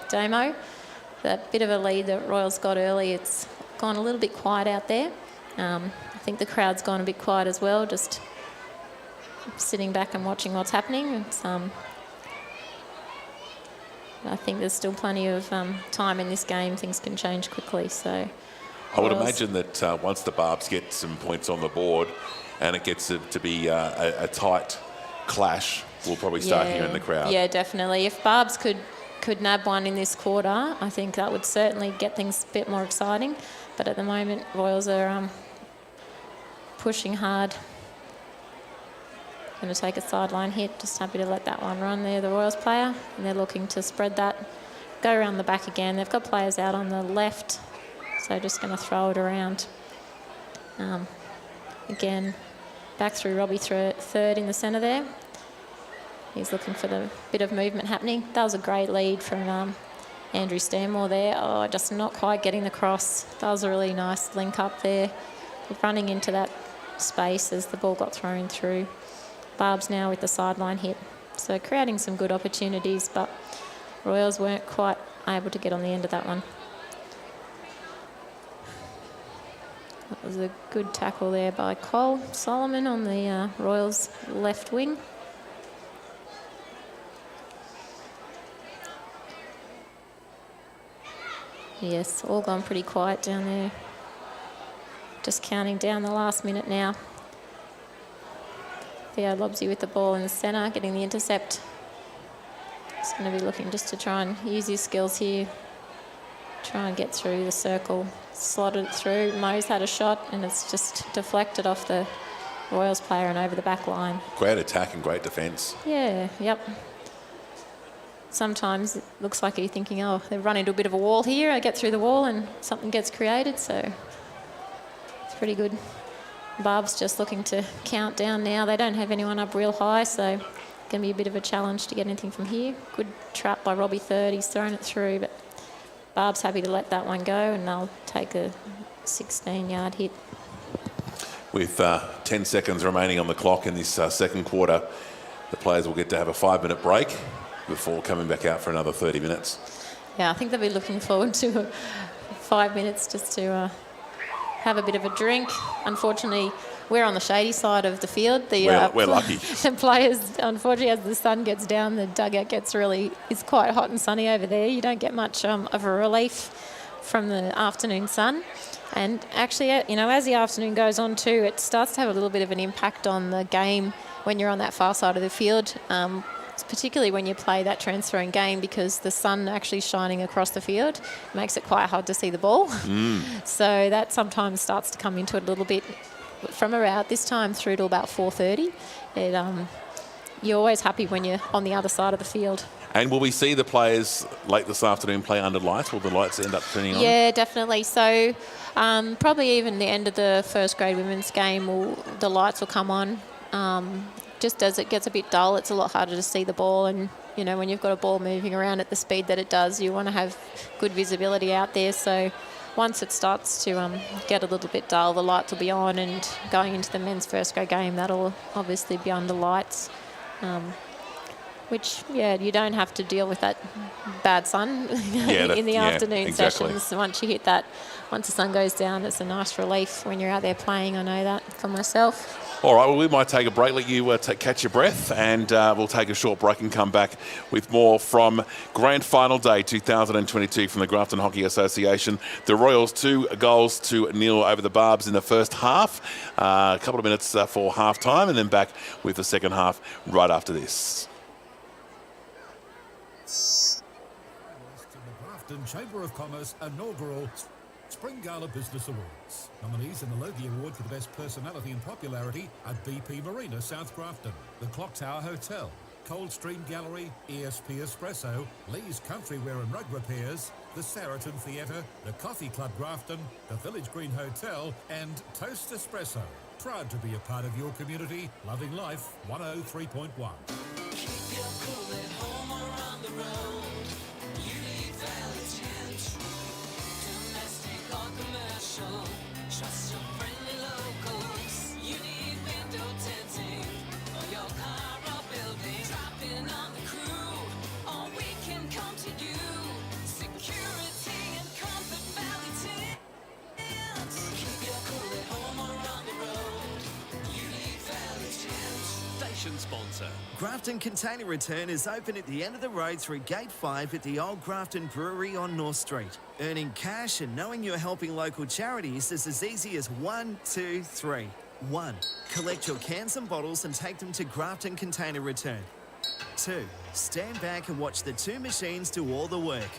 Damo. That bit of a lead that Royals got early, it's gone a little bit quiet out there. I think the crowd's gone a bit quiet as well, just sitting back and watching what's happening. It's, I think there's still plenty of time in this game. Things can change quickly. So I would imagine that once the Barbs get some points on the board and it gets to be a tight clash, we'll probably start hearing the crowd. Yeah, definitely. If Barbs could nab one in this quarter, I think that would certainly get things a bit more exciting. But at the moment, Royals are pushing hard. Going to take a sideline hit, just happy to let that one run there, the Royals player, and they're looking to spread that, go around the back again. They've got players out on the left, so just going to throw it around. Again, back through Robbie third in the centre there. He's looking for the bit of movement happening. That was a great lead from Andrew Stanmore there. Oh, just not quite getting the cross. That was a really nice link up there, running into that space as the ball got thrown through. Barbs now with the sideline hit. So creating some good opportunities, but Royals weren't quite able to get on the end of that one. That was a good tackle there by Cole Solomon on the Royals left wing. Yes, all gone pretty quiet down there. Just counting down the last minute now. Theo Lobsy with the ball in the centre, getting the intercept. He's going to be looking just to try and use his skills here. Try and get through the circle. Slotted it through. Mo's had a shot and it's just deflected off the Royals player and over the back line. Great attack and great defence. Yeah, yep. Sometimes it looks like you're thinking, oh, they've run into a bit of a wall here. I get through the wall and something gets created, so it's pretty good. Barb's just looking to count down now. They don't have anyone up real high, so it's going to be a bit of a challenge to get anything from here. Good trap by Robbie third. He's thrown it through, but Barb's happy to let that one go, and they'll take a 16-yard hit. With 10 seconds remaining on the clock in this second quarter, the players will get to have a 5-minute break before coming back out for another 30 minutes. Yeah, I think they'll be looking forward to 5 minutes just to have a bit of a drink. Unfortunately, we're on the shady side of the field. We're lucky. The players, unfortunately, as the sun gets down, the dugout it's quite hot and sunny over there. You don't get much of a relief from the afternoon sun. And actually, as the afternoon goes on too, it starts to have a little bit of an impact on the game when you're on that far side of the field. Particularly when you play that transferring game, because the sun actually shining across the field makes it quite hard to see the ball. So that sometimes starts to come into it a little bit from around this time through to about 4:30. You're always happy when you're on the other side of the field. And will we see the players late this afternoon play under lights? Will the lights end up turning on? Yeah, definitely. So probably even the end of the first grade women's game, the lights will come on. just as it gets a bit dull, it's a lot harder to see the ball. And, you know, when you've got a ball moving around at the speed that it does, you want to have good visibility out there. So once it starts to get a little bit dull, the lights will be on, and going into the men's first grade game, that'll obviously be under lights. Which, you don't have to deal with that bad sun in the afternoon sessions. Once you hit that, once the sun goes down, it's a nice relief when you're out there playing. I know that for myself. All right, well, we might take a break, let you catch your breath, and we'll take a short break and come back with more from Grand Final Day 2022 from the Grafton Hockey Association. The Royals 2-0 over the Barbs in the first half. A couple of minutes for half-time, and then back with the second half right after this. The Grafton Chamber of Commerce inaugural Spring Gala Business Awards. Nominees in the Logie Award for the Best Personality and Popularity at BP Marina, South Grafton, the Clock Tower Hotel, Coldstream Gallery, ESP Espresso, Lee's Country Wear and Rug Repairs, the Saraton Theatre, the Coffee Club Grafton, the Village Green Hotel, and Toast Espresso. Proud to be a part of your community, loving life 103.1. Keep your cool at home or on the road. You need Leprechauns. Domestic or commercial. Trust your friendly locals. You need window tinting for your car or building. Drop in on the crew, or we can come to you. Security and comfort valley tint. Keep your cool at home or on the road. You need Leprechauns. Station sponsor. Grafton Container Return is open at the end of the road through Gate 5 at the Old Grafton Brewery on North Street. Earning cash and knowing you're helping local charities is as easy as 1, 2, 3. 1. Collect your cans and bottles and take them to Grafton Container Return. 2. Stand back and watch the two machines do all the work.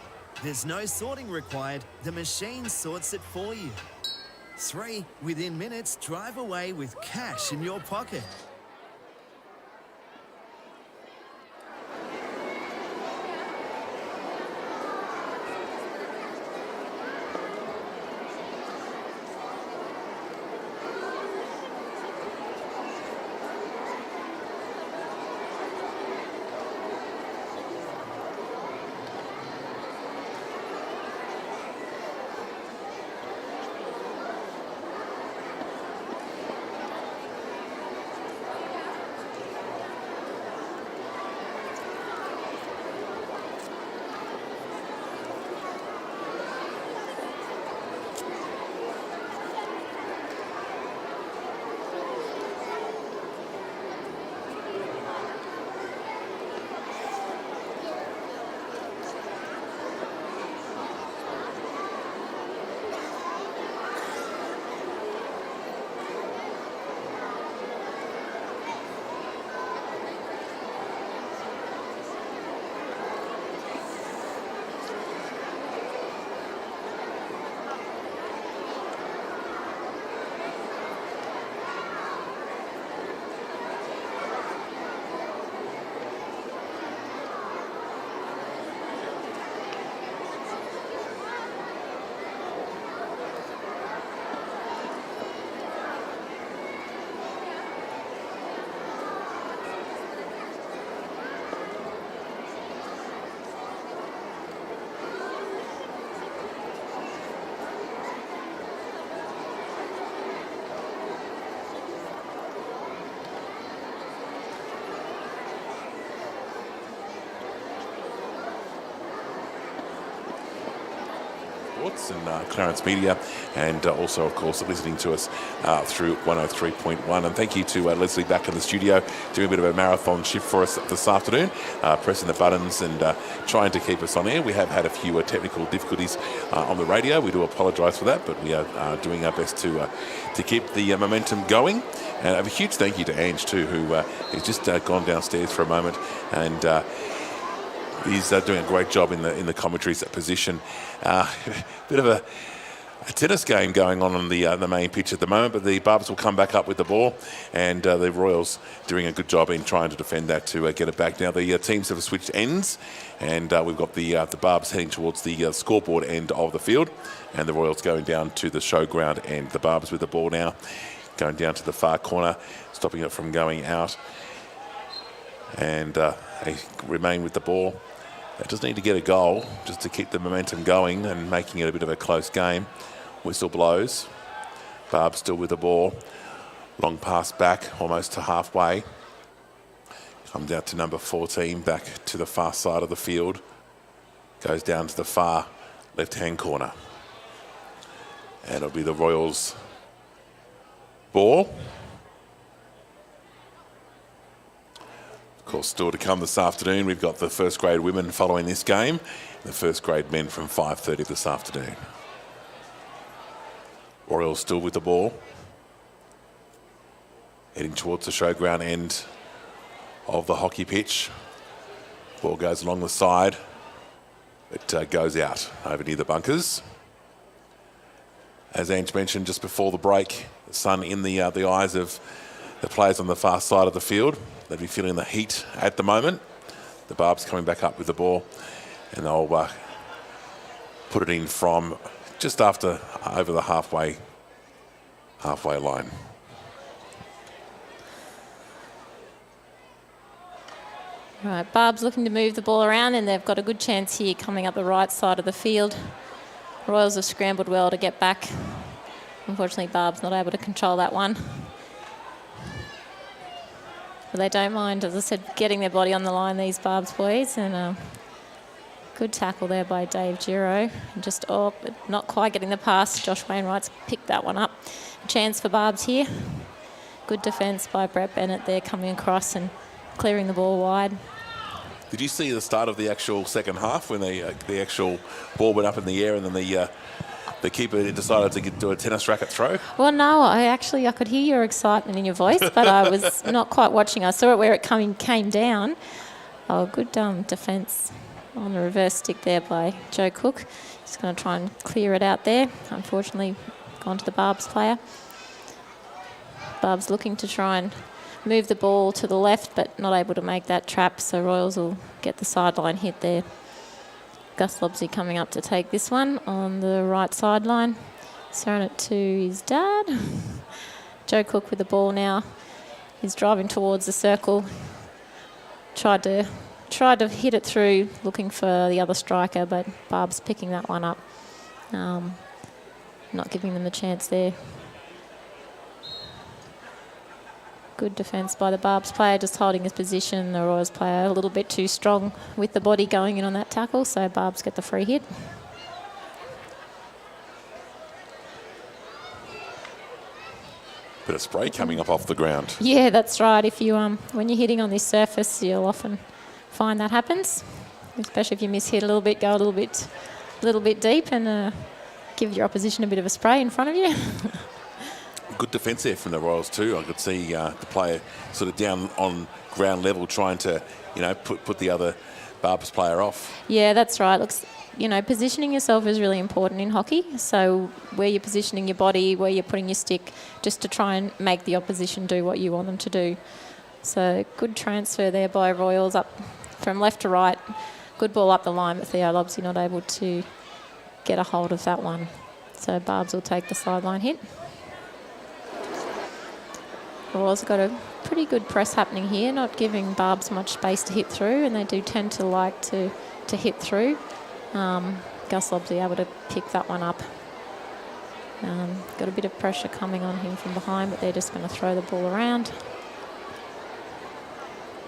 There's no sorting required. The machine sorts it for you. 3. Within minutes, drive away with cash in your pocket. And Clarence Media, and also, of course, listening to us through 103.1. And thank you to Leslie back in the studio, doing a bit of a marathon shift for us this afternoon, pressing the buttons and trying to keep us on air. We have had a few technical difficulties on the radio. We do apologise for that, but we are doing our best to keep the momentum going. And a huge thank you to Ange too, who has just gone downstairs for a moment, and he's doing a great job in the commentaries position. Bit of a tennis game going on the main pitch at the moment, but the Barbs will come back up with the ball, and the Royals doing a good job in trying to defend that to get it back. Now the teams have switched ends, and we've got the Barbs heading towards the scoreboard end of the field, and the Royals going down to the showground end. The Barbs with the ball now, going down to the far corner, stopping it from going out. And they remain with the ball. They just need to get a goal just to keep the momentum going and making it a bit of a close game. Whistle blows. Barbs still with the ball. Long pass back, almost to halfway. Comes out to number 14, back to the far side of the field. Goes down to the far left-hand corner. And it'll be the Royals' ball. Of course, still to come this afternoon, we've got the first grade women following this game, and the first grade men from 5:30 this afternoon. Royals still with the ball. Heading towards the showground end of the hockey pitch. Ball goes along the side. It goes out over near the bunkers. As Ange mentioned just before the break, the sun in the eyes of the players on the far side of the field. They'll be feeling the heat at the moment. The Barbs coming back up with the ball, and they'll put it in from just after over the halfway line. Right, Barb's looking to move the ball around, and they've got a good chance here coming up the right side of the field. Royals have scrambled well to get back. Unfortunately, Barb's not able to control that one. But they don't mind, as I said, getting their body on the line, these Barbs boys. And good tackle there by Dave Giro. Just not quite getting the pass. Josh Wainwright's picked that one up. A chance for Barbs here. Good defence by Brett Bennett there, coming across and clearing the ball wide. Did you see the start of the actual second half when the actual ball went up in the air and then the keeper decided to do a tennis racket throw? Well, no, I could hear your excitement in your voice, but I was not quite watching. I saw it where it came down. Oh, good defence on the reverse stick there by Joe Cook. He's going to try and clear it out there. Unfortunately, gone to the Barbs player. Barbs looking to try and move the ball to the left, but not able to make that trap, so Royals will get the sideline hit there. Gus Lobsey coming up to take this one on the right sideline. Throwing it to his dad. Joe Cook with the ball now. He's driving towards the circle. Tried to hit it through, looking for the other striker, but Barb's picking that one up. Not giving them the chance there. Good defence by the Barbs player, just holding his position. The Royals player a little bit too strong with the body going in on that tackle, so Barbs get the free hit. Bit of spray coming up off the ground. Yeah, that's right. If you when you're hitting on this surface, you'll often find that happens, especially if you miss hit a little bit, go a little bit deep, and give your opposition a bit of a spray in front of you. Good defence there from the Royals too. I could see the player sort of down on ground level trying to, put the other Barbs player off. Yeah, that's right. Looks, positioning yourself is really important in hockey. So where you're positioning your body, where you're putting your stick, just to try and make the opposition do what you want them to do. So good transfer there by Royals up from left to right. Good ball up the line, but Theo Lobsey not able to get a hold of that one. So Barbs will take the sideline hit. Royals got a pretty good press happening here, not giving Barbs much space to hit through, and they do tend to like to hit through. Gus Lobsey able to pick that one up. Got a bit of pressure coming on him from behind, but they're just going to throw the ball around.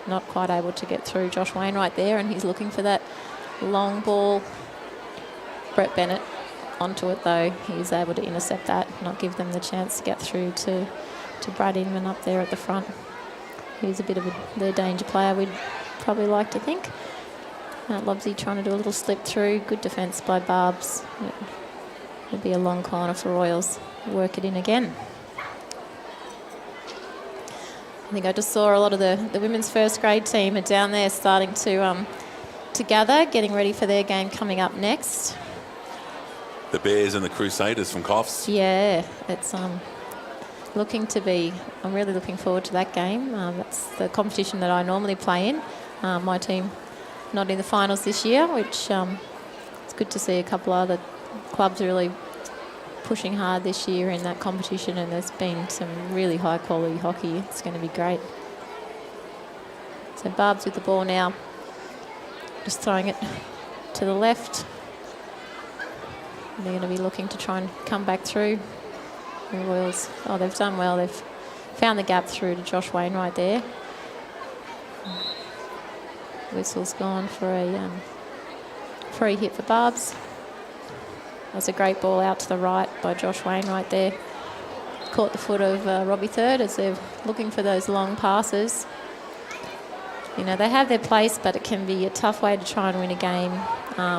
Not quite able to get through Josh Wainwright there, and he's looking for that long ball. Brett Bennett onto it though. He was able to intercept that, not give them the chance to get through to Brad Inman up there at the front. He's a bit of their danger player, we'd probably like to think. Lobsey trying to do a little slip through. Good defence by Barbs. It'll be a long corner for Royals. Work it in again. I think I just saw a lot of the women's first grade team are down there starting to gather, getting ready for their game coming up next. The Bears and the Crusaders from Coffs. Yeah, it's looking to be. I'm really looking forward to that game. That's the competition that I normally play in. My team not in the finals this year, which it's good to see a couple other clubs really pushing hard this year in that competition, and there's been some really high quality hockey. It's going to be great. So Barbs with the ball now. Just throwing it to the left. And they're going to be looking to try and come back through. The Royals, they've done well. They've found the gap through to Josh Wainwright there. Whistle's gone for a free hit for Barbs. That's a great ball out to the right by Josh Wainwright there. Caught the foot of Robbie Third as they're looking for those long passes. You know, they have their place, but it can be a tough way to try and win a game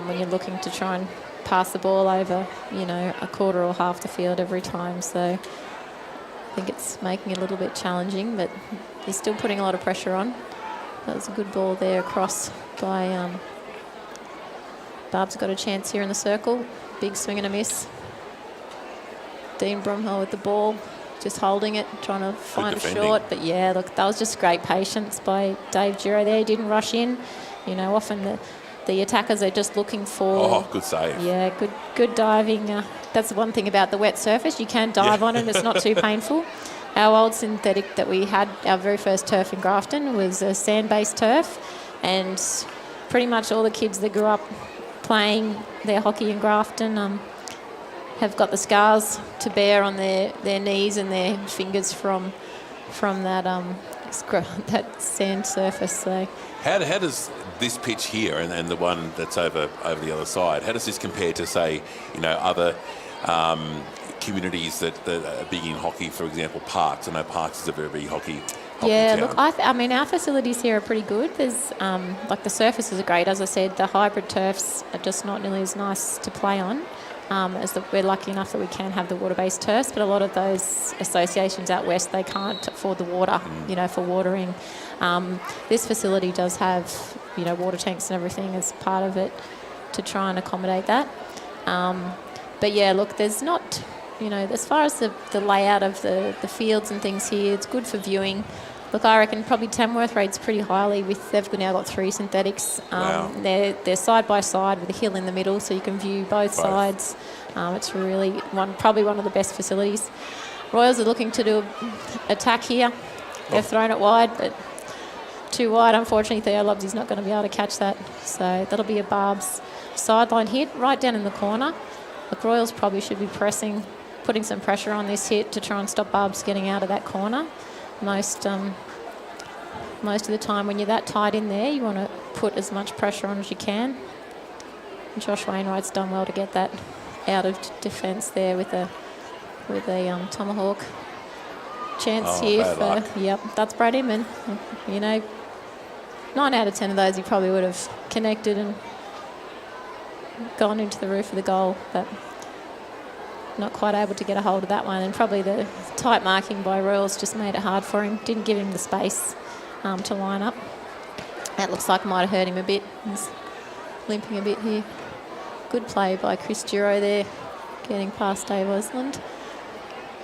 when you're looking to try and pass the ball over, you know, a quarter or half the field every time. So I think it's making it a little bit challenging, but they're still putting a lot of pressure on. That was a good ball there across by Barb's got a chance here in the circle. Big swing and a miss. Dean Bromwell with the ball, just holding it, trying to find a short. But yeah, look, that was just great patience by Dave Giro there. He didn't rush in. You know, often the attackers are just looking for... Oh, good save. Yeah, good diving. That's the one thing about the wet surface. You can dive on it. It's not too painful. Our old synthetic that we had, our very first turf in Grafton, was a sand-based turf. And pretty much all the kids that grew up playing their hockey in Grafton have got the scars to bear on their knees and their fingers from that that sand surface. So how does this pitch here and the one that's over the other side, how does this compare to, say, you know, other communities that are big in hockey, for example, Parks? I know Parks is a very big hockey yeah, town. look, I mean, our facilities here are pretty good. There's, like, the surfaces are great. As I said, the hybrid turfs are just not nearly as nice to play on. We're lucky enough that we can have the water-based turfs, but a lot of those associations out west, they can't afford the water, you know, for watering. This facility does have, you know, water tanks and everything as part of it to try and accommodate that. But yeah, look, there's not, you know, as far as the layout of the fields and things here, it's good for viewing. Look, I reckon probably Tamworth rates pretty highly. They've now got 3 synthetics. Wow. They're side by side with a hill in the middle, so you can view both sides. It's really probably one of the best facilities. Royals are looking to do attack here. They've thrown it wide, but too wide. Unfortunately, Theo Lobbsy's not going to be able to catch that. So that'll be a Barbs sideline hit right down in the corner. The Royals probably should be putting some pressure on this hit to try and stop Barbs getting out of that corner. Most of the time when you're that tight in there, you want to put as much pressure on as you can. And Josh Wainwright's done well to get that out of defence there with a tomahawk chance here. Yep, that's Brad Inman. You know, 9 out of 10 of those he probably would have connected and gone into the roof of the goal, but not quite able to get a hold of that one. And probably the tight marking by Royals just made it hard for him. Didn't give him the space to line up. That looks like it might have hurt him a bit. He's limping a bit here. Good play by Chris Giro there, getting past Dave Osland.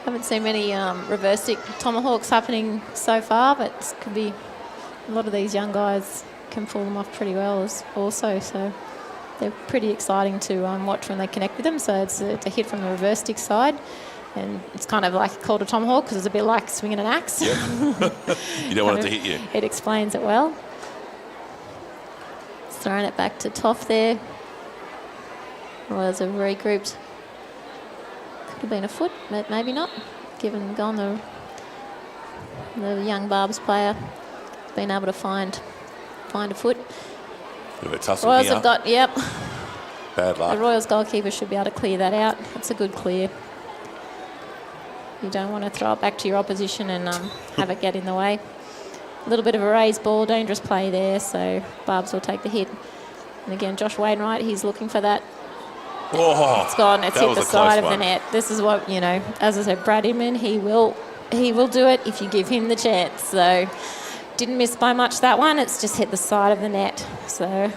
Haven't seen many reverse stick tomahawks happening so far, but it could be a lot of these young guys can pull them off pretty well also. So they're pretty exciting to watch when they connect with them. So it's a hit from the reverse stick side. And it's kind of like called a tomahawk because it's a bit like swinging an axe. Yep. You don't want it to hit you. It explains it well. It's throwing it back to Toff there. Royals have regrouped. Could have been a foot, but maybe not. Given gone the young Barbs player been able to find a foot. Bit of a tussle Royals here. have got, yep. Bad luck. The Royals goalkeeper should be able to clear that out. It's a good clear. You don't want to throw it back to your opposition and have it get in the way. A little bit of a raised ball, dangerous play there, so Barbs will take the hit. And again, Josh Wainwright, he's looking for that. Oh, it's gone. It's hit the side of the one. net. This is what, you know, as I said, Brad Inman, he will do it if you give him the chance. So didn't miss by much that one. It's just hit the side of the net. So,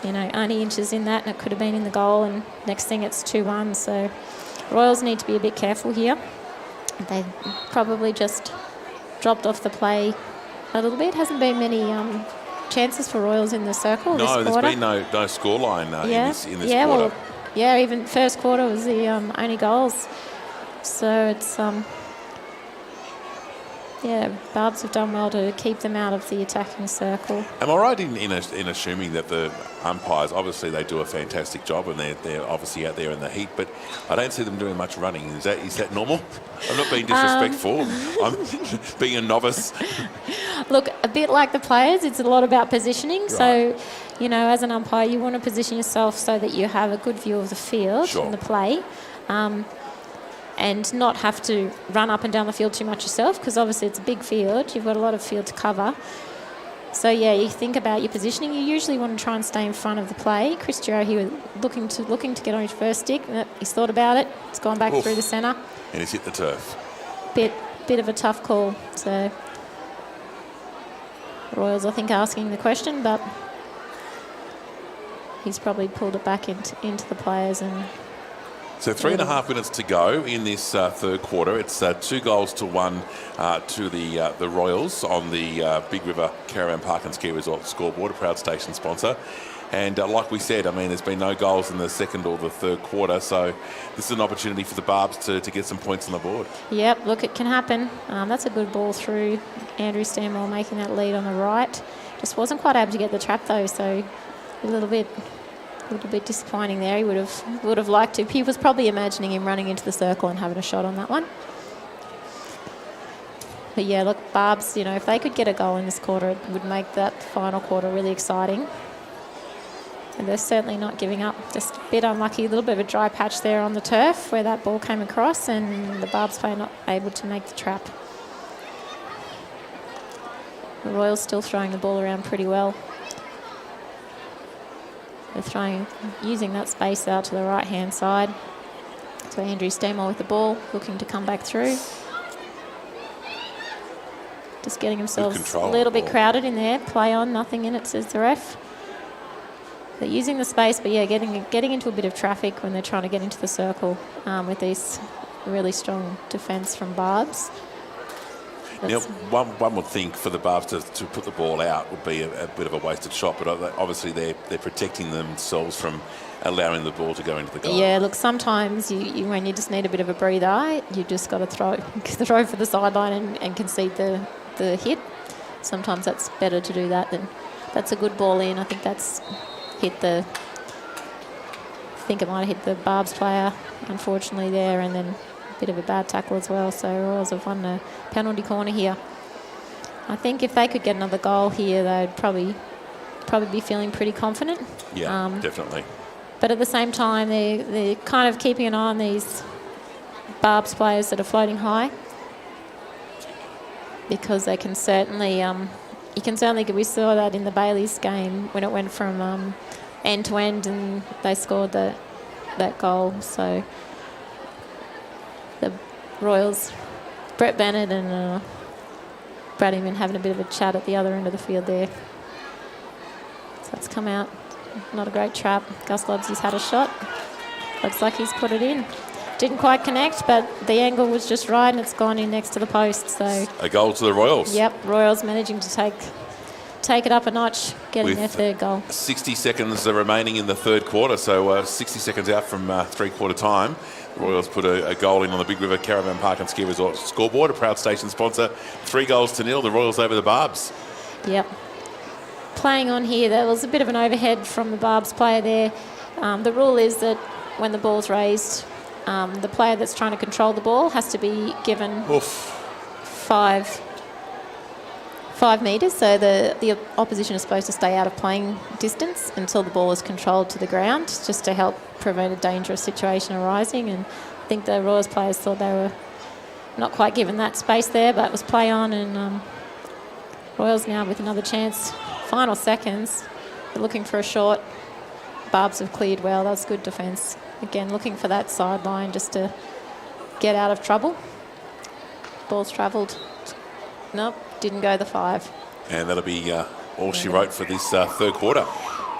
you know, only inches in that, and it could have been in the goal. And next thing, it's 2-1. So Royals need to be a bit careful here. They probably just dropped off the play a little bit. Hasn't been many chances for Royals in the circle this quarter. No, there's been no scoreline in this quarter. Well, yeah, even first quarter was the only goals. So it's Yeah, Barbs have done well to keep them out of the attacking circle. Am I right in assuming that the umpires, obviously they do a fantastic job and they're obviously out there in the heat, but I don't see them doing much running. Is that normal? I'm not being disrespectful. I'm being a novice. Look, a bit like the players, it's a lot about positioning. Right. So, you know, as an umpire, you want to position yourself so that you have a good view of the field Sure. and the play. And not have to run up and down the field too much yourself, because obviously it's a big field. You've got a lot of field to cover. So, yeah, you think about your positioning. You usually want to try and stay in front of the play. Chris Giro, he was looking to get on his first stick. He's thought about it. It's gone back through the centre. And he's hit the turf. Bit of a tough call. So, Royals, I think, asking the question, but he's probably pulled it back into the players. And So 3.5 minutes to go in this third quarter. It's 2-1 to the Royals on the Big River Caravan Park and Ski Resort scoreboard, a proud station sponsor. And like we said, I mean, there's been no goals in the second or the third quarter, so this is an opportunity for the Barbs to get some points on the board. Yep, look, it can happen. That's a good ball through. Andrew Stanmore making that lead on the right. Just wasn't quite able to get the trap though, so a little bit disappointing there. He would have liked to. He was probably imagining him running into the circle and having a shot on that one. But yeah, look, Barbs, you know, if they could get a goal in this quarter, it would make that final quarter really exciting. And they're certainly not giving up. Just a bit unlucky, a little bit of a dry patch there on the turf where that ball came across, and the Barbs player not able to make the trap. The Royals still throwing the ball around pretty well. They're using that space out to the right-hand side. So Andrew Stanmore with the ball, looking to come back through. Just getting themselves a little bit crowded in there. Play on, nothing in it, says the ref. They're using the space, but yeah, getting into a bit of traffic when they're trying to get into the circle with this really strong defence from Barbs. Now, one would think for the Barbs to put the ball out would be a bit of a wasted shot, but obviously they're protecting themselves from allowing the ball to go into the goal. Yeah, look, sometimes when you just need a bit of a breather, you just got to throw for the sideline and concede the hit. Sometimes that's better to do that than that's a good ball in. I think that's it might have hit the Barbs player, unfortunately, there, and then a bit of a bad tackle as well. So Royals have won the penalty corner here. I think if they could get another goal here, they'd probably be feeling pretty confident. Yeah, definitely. But at the same time, they're kind of keeping an eye on these Barbs players that are floating high, because they can certainly we saw that in the Baileys game when it went from end to end and they scored that goal. So the Royals, Brett Bennett and Brad Inman having a bit of a chat at the other end of the field there. So it's come out. Not a great trap. Gus Lobbsy's had a shot. Looks like he's put it in. Didn't quite connect, but the angle was just right and it's gone in next to the post. So a goal to the Royals. Yep, Royals managing to take it up a notch, getting With their third goal. 60 seconds remaining in the third quarter, so 60 seconds out from three-quarter time. The Royals put a goal in on the Big River Caravan Park and Ski Resort scoreboard, a proud station sponsor. 3-0. The Royals over the Barbs. Yep. Playing on here, there was a bit of an overhead from the Barbs player there. The rule is that when the ball's raised, the player that's trying to control the ball has to be given 5 metres, so the opposition is supposed to stay out of playing distance until the ball is controlled to the ground, just to help prevent a dangerous situation arising. And I think the Royals players thought they were not quite given that space there, but it was play on, and Royals now with another chance. Final seconds, they're looking for a short. Barbs have cleared well. That was good defence. Again, looking for that sideline just to get out of trouble. Ball's travelled. Nope, didn't go the 5. And that'll be all she wrote for this third quarter.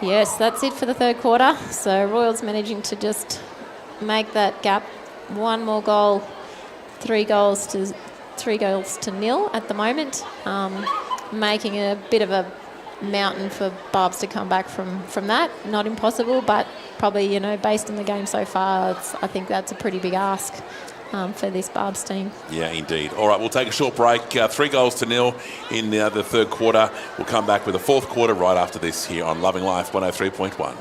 Yes, that's it for the third quarter. So Royals managing to just make that gap one more goal, 3 goals to 0 at the moment, making a bit of a mountain for Barbs to come back from that. Not impossible, but probably, based on the game so far, I think that's a pretty big ask. for this Barbs team. Yeah, indeed. All right, we'll take a short break. 3-0 in the third quarter. We'll come back with the fourth quarter right after this here on Loving Life 103.1.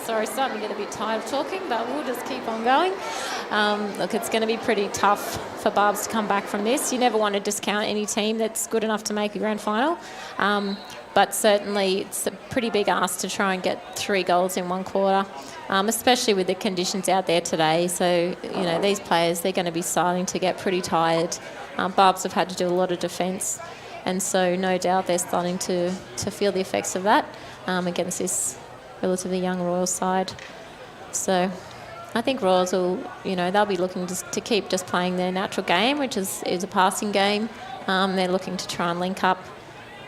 Sorry, starting to get a bit tired of talking, but we'll just keep on going. Look, it's going to be pretty tough for Barbs to come back from this. You never want to discount any team that's good enough to make a grand final, but certainly it's a pretty big ask to try and get 3 goals in one quarter, especially with the conditions out there today. So, you know, these players, they're going to be starting to get pretty tired. Barbs have had to do a lot of defence, and so no doubt they're starting to feel the effects of that against this relatively young Royals side. So I think Royals will, you know, they'll be looking to keep just playing their natural game, which is a passing game. They're looking to try and link up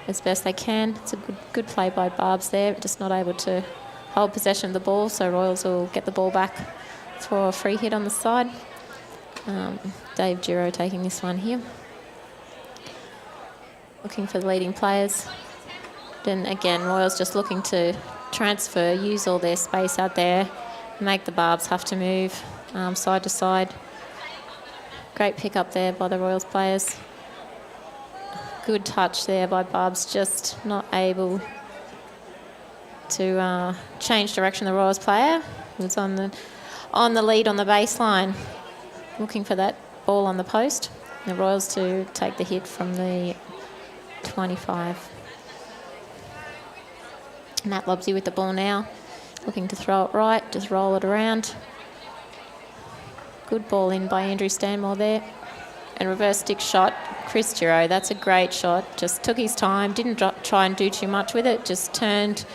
as best they can. It's a good play by Barbs there, just not able to hold possession of the ball, so Royals will get the ball back for a free hit on the side. Dave Giro taking this one here. Looking for the leading players. Then again, Royals just looking to transfer, use all their space out there, make the Barbs have to move side to side. Great pick up there by the Royals players. Good touch there by Barbs, just not able to change direction. The Royals player was on the lead on the baseline, looking for that ball on the post. The Royals to take the hit from the 25. Matt Lobsy with the ball now, looking to throw it right, just roll it around. Good ball in by Andrew Stanmore there. And reverse stick shot, Chris Giro, that's a great shot. Just took his time, didn't try and do too much with it, just turned,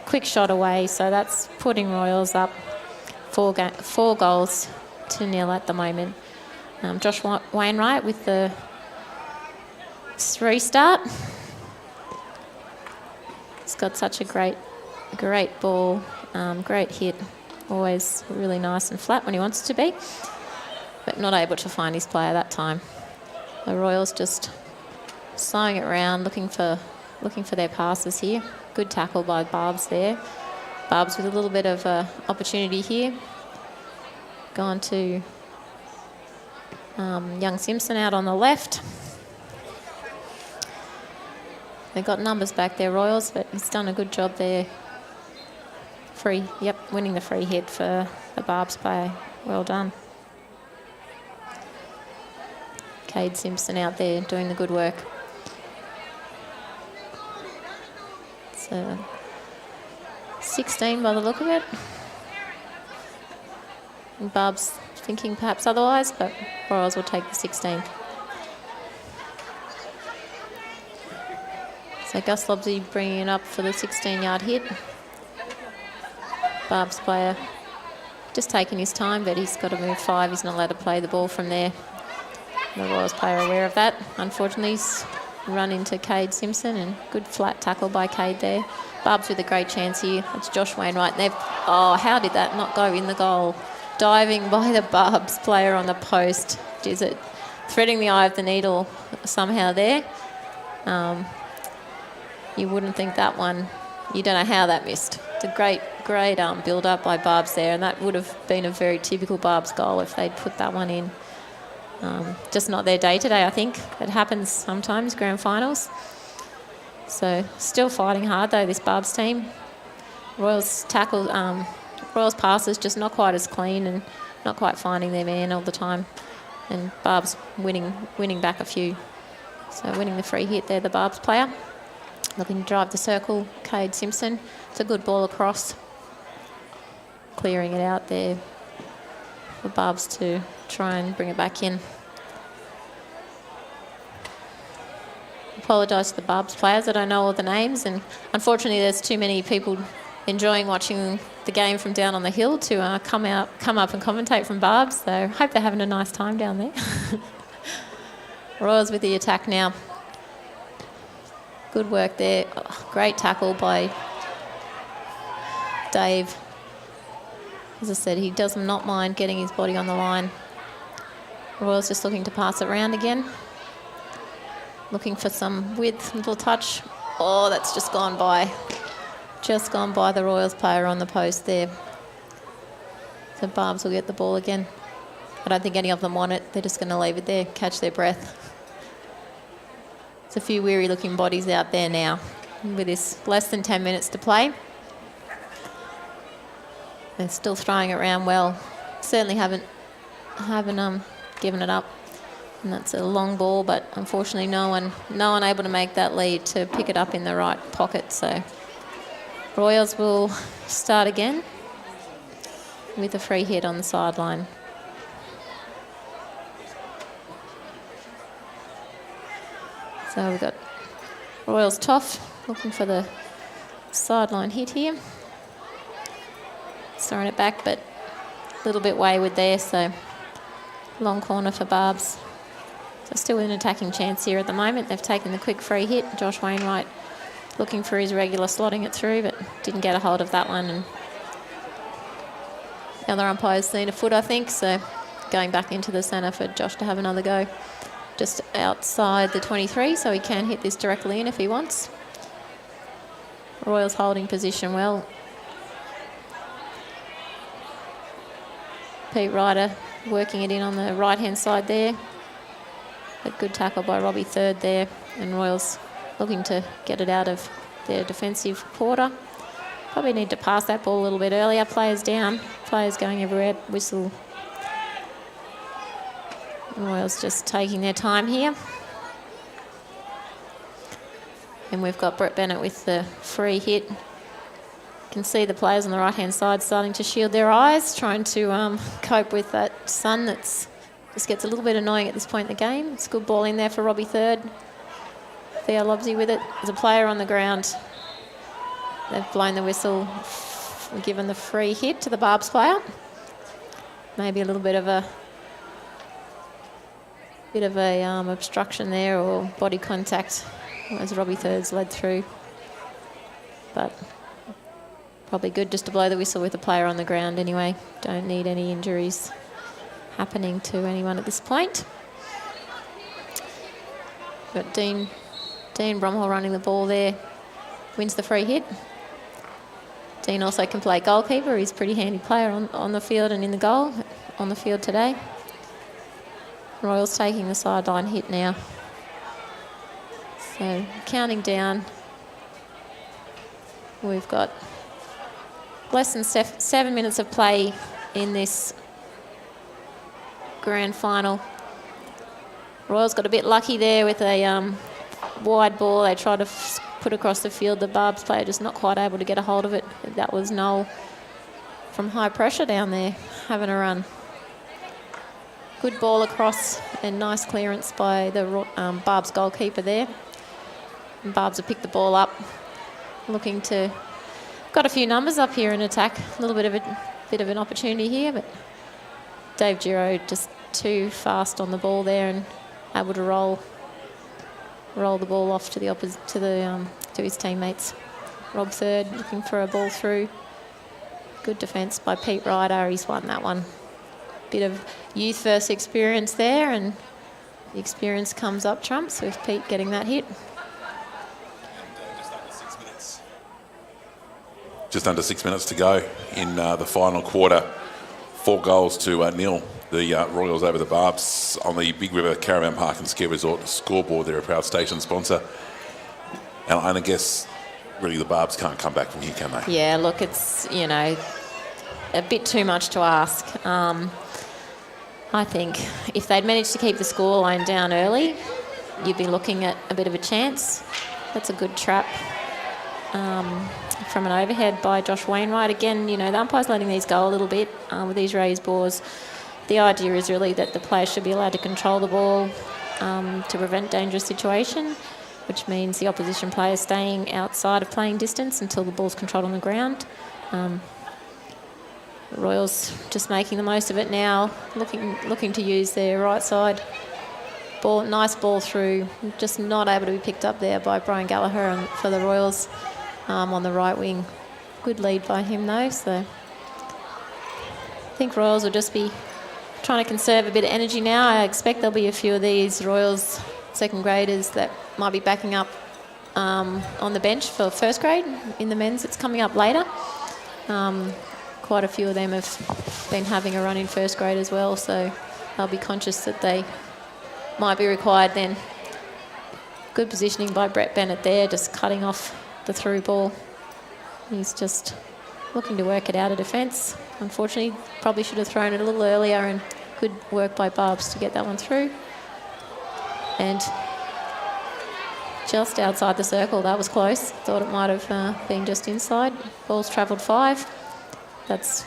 quick shot away. So that's putting Royals up 4 goals to 0 at the moment. Josh Wainwright with the restart. He's got such a great ball, great hit, always really nice and flat when he wants it to be, but not able to find his player that time. The Royals just slowing it around, looking for their passes here. Good tackle by Barbs there. Barbs with a little bit of opportunity here. Gone to Young Simpson out on the left. They've got numbers back there, Royals, but he's done a good job there. Winning the free hit for the Barbs player. Well done. Cade Simpson out there doing the good work. So 16 by the look of it. And Barb's thinking perhaps otherwise, but Royals will take the 16. So Gus Lobsey bringing it up for the 16-yard hit. Barb's player just taking his time, but he's got to move 5. He's not allowed to play the ball from there. The Royals player aware of that. Unfortunately, he's run into Cade Simpson, and good flat tackle by Cade there. Barb's with a great chance here. It's Josh Wainwright. And how did that not go in the goal? Diving by the Barbs player on the post. Is it threading the eye of the needle somehow there? You wouldn't think that one. You don't know how that missed. It's a great build-up by Barbs there, and that would have been a very typical Barbs goal if they'd put that one in. Just not their day today, I think. It happens sometimes, grand finals. So still fighting hard, though, this Barbs team. Royals passes just not quite as clean and not quite finding their man all the time. And Barbs winning back a few. So winning the free hit there, the Barbs player. Looking to drive the circle, Cade Simpson. It's a good ball across. Clearing it out there for Barbs to try and bring it back in. Apologise to the Barbs players. I don't know all the names, and unfortunately there's too many people enjoying watching the game from down on the hill to come up and commentate from Barbs. So hope they're having a nice time down there. Royals with the attack now. Good work there. Oh, great tackle by Dave. As I said, he does not mind getting his body on the line. Royals just looking to pass it around again. Looking for some width, little touch. Oh, that's just gone by. Just gone by the Royals player on the post there. So Barbs will get the ball again. I don't think any of them want it. They're just going to leave it there, catch their breath. There's a few weary looking bodies out there now with this less than 10 minutes to play. They're still throwing it around well. Certainly haven't given it up. And that's a long ball, but unfortunately no one able to make that lead to pick it up in the right pocket. So Royals will start again with a free hit on the sideline. So we've got Royals Toff looking for the sideline hit here. Throwing it back, but a little bit wayward there, so long corner for Barbs. So still with an attacking chance here at the moment. They've taken the quick free hit. Josh Wainwright looking for his regular, slotting it through, but didn't get a hold of that one. And the other umpire's seen a foot, I think, so going back into the centre for Josh to have another go. Just outside the 23, so he can hit this directly in if he wants. Royals holding position well. Pete Ryder working it in on the right-hand side there. A good tackle by Robbie Third there. And Royals looking to get it out of their defensive quarter. Probably need to pass that ball a little bit earlier. Players down, players going everywhere. Whistle. Royals just taking their time here. And we've got Brett Bennett with the free hit. You can see the players on the right-hand side starting to shield their eyes, trying to cope with that sun that's just gets a little bit annoying at this point in the game. It's a good ball in there for Robbie Third. Theo Lobsey with it. There's a player on the ground. They've blown the whistle and given the free hit to the Barbs player. Maybe a little bit of a obstruction there, or body contact as Robbie Third's led through. But probably good just to blow the whistle with the player on the ground anyway. Don't need any injuries happening to anyone at this point. Got Dean Bromhall running the ball there. Wins the free hit. Dean also can play goalkeeper. He's a pretty handy player on the field and in the goal on the field today. Royals taking the sideline hit now. So counting down. We've got less than 7 minutes of play in this grand final. Royals got a bit lucky there with a wide ball they tried to put across the field. The Barbs player just not quite able to get a hold of it. That was Noel from high pressure down there, having a run. Good ball across and nice clearance by the Barbs goalkeeper there. And Barbs have picked the ball up, looking to... Got a few numbers up here in attack. A little bit of an opportunity here, but Dave Giro just too fast on the ball there and able to roll the ball off to to his teammates. Rob Third looking for a ball through. Good defence by Pete Ryder. He's won that one. Bit of youth versus experience there, and the experience comes up trumps with Pete getting that hit. Just under 6 minutes to go in the final quarter. 4 goals to nil. The Royals over the Barbs on the Big River Caravan Park and Ski Resort scoreboard. They're a proud station sponsor. And I guess really the Barbs can't come back from here, can they? Yeah, look, it's, a bit too much to ask. I think if they'd managed to keep the scoreline down early, you'd be looking at a bit of a chance. That's a good trap from an overhead by Josh Wainwright. Again, the umpire's letting these go a little bit with these raised balls. The idea is really that the players should be allowed to control the ball to prevent dangerous situation, which means the opposition players staying outside of playing distance until the ball's controlled on the ground. The Royals just making the most of it now, looking to use their right side. Nice ball through, just not able to be picked up there by Brian Gallagher for the Royals on the right wing. Good lead by him though, so I think Royals will just be trying to conserve a bit of energy now. I expect there'll be a few of these Royals second graders that might be backing up on the bench for first grade in the men's. It's coming up later. Quite a few of them have been having a run in first grade as well, so they'll be conscious that they might be required then. Good positioning by Brett Bennett there, just cutting off the through ball. He's just looking to work it out of defence. Unfortunately, probably should have thrown it a little earlier, and good work by Barbs to get that one through. And just outside the circle, that was close. Thought it might have been just inside. Ball's travelled 5. That's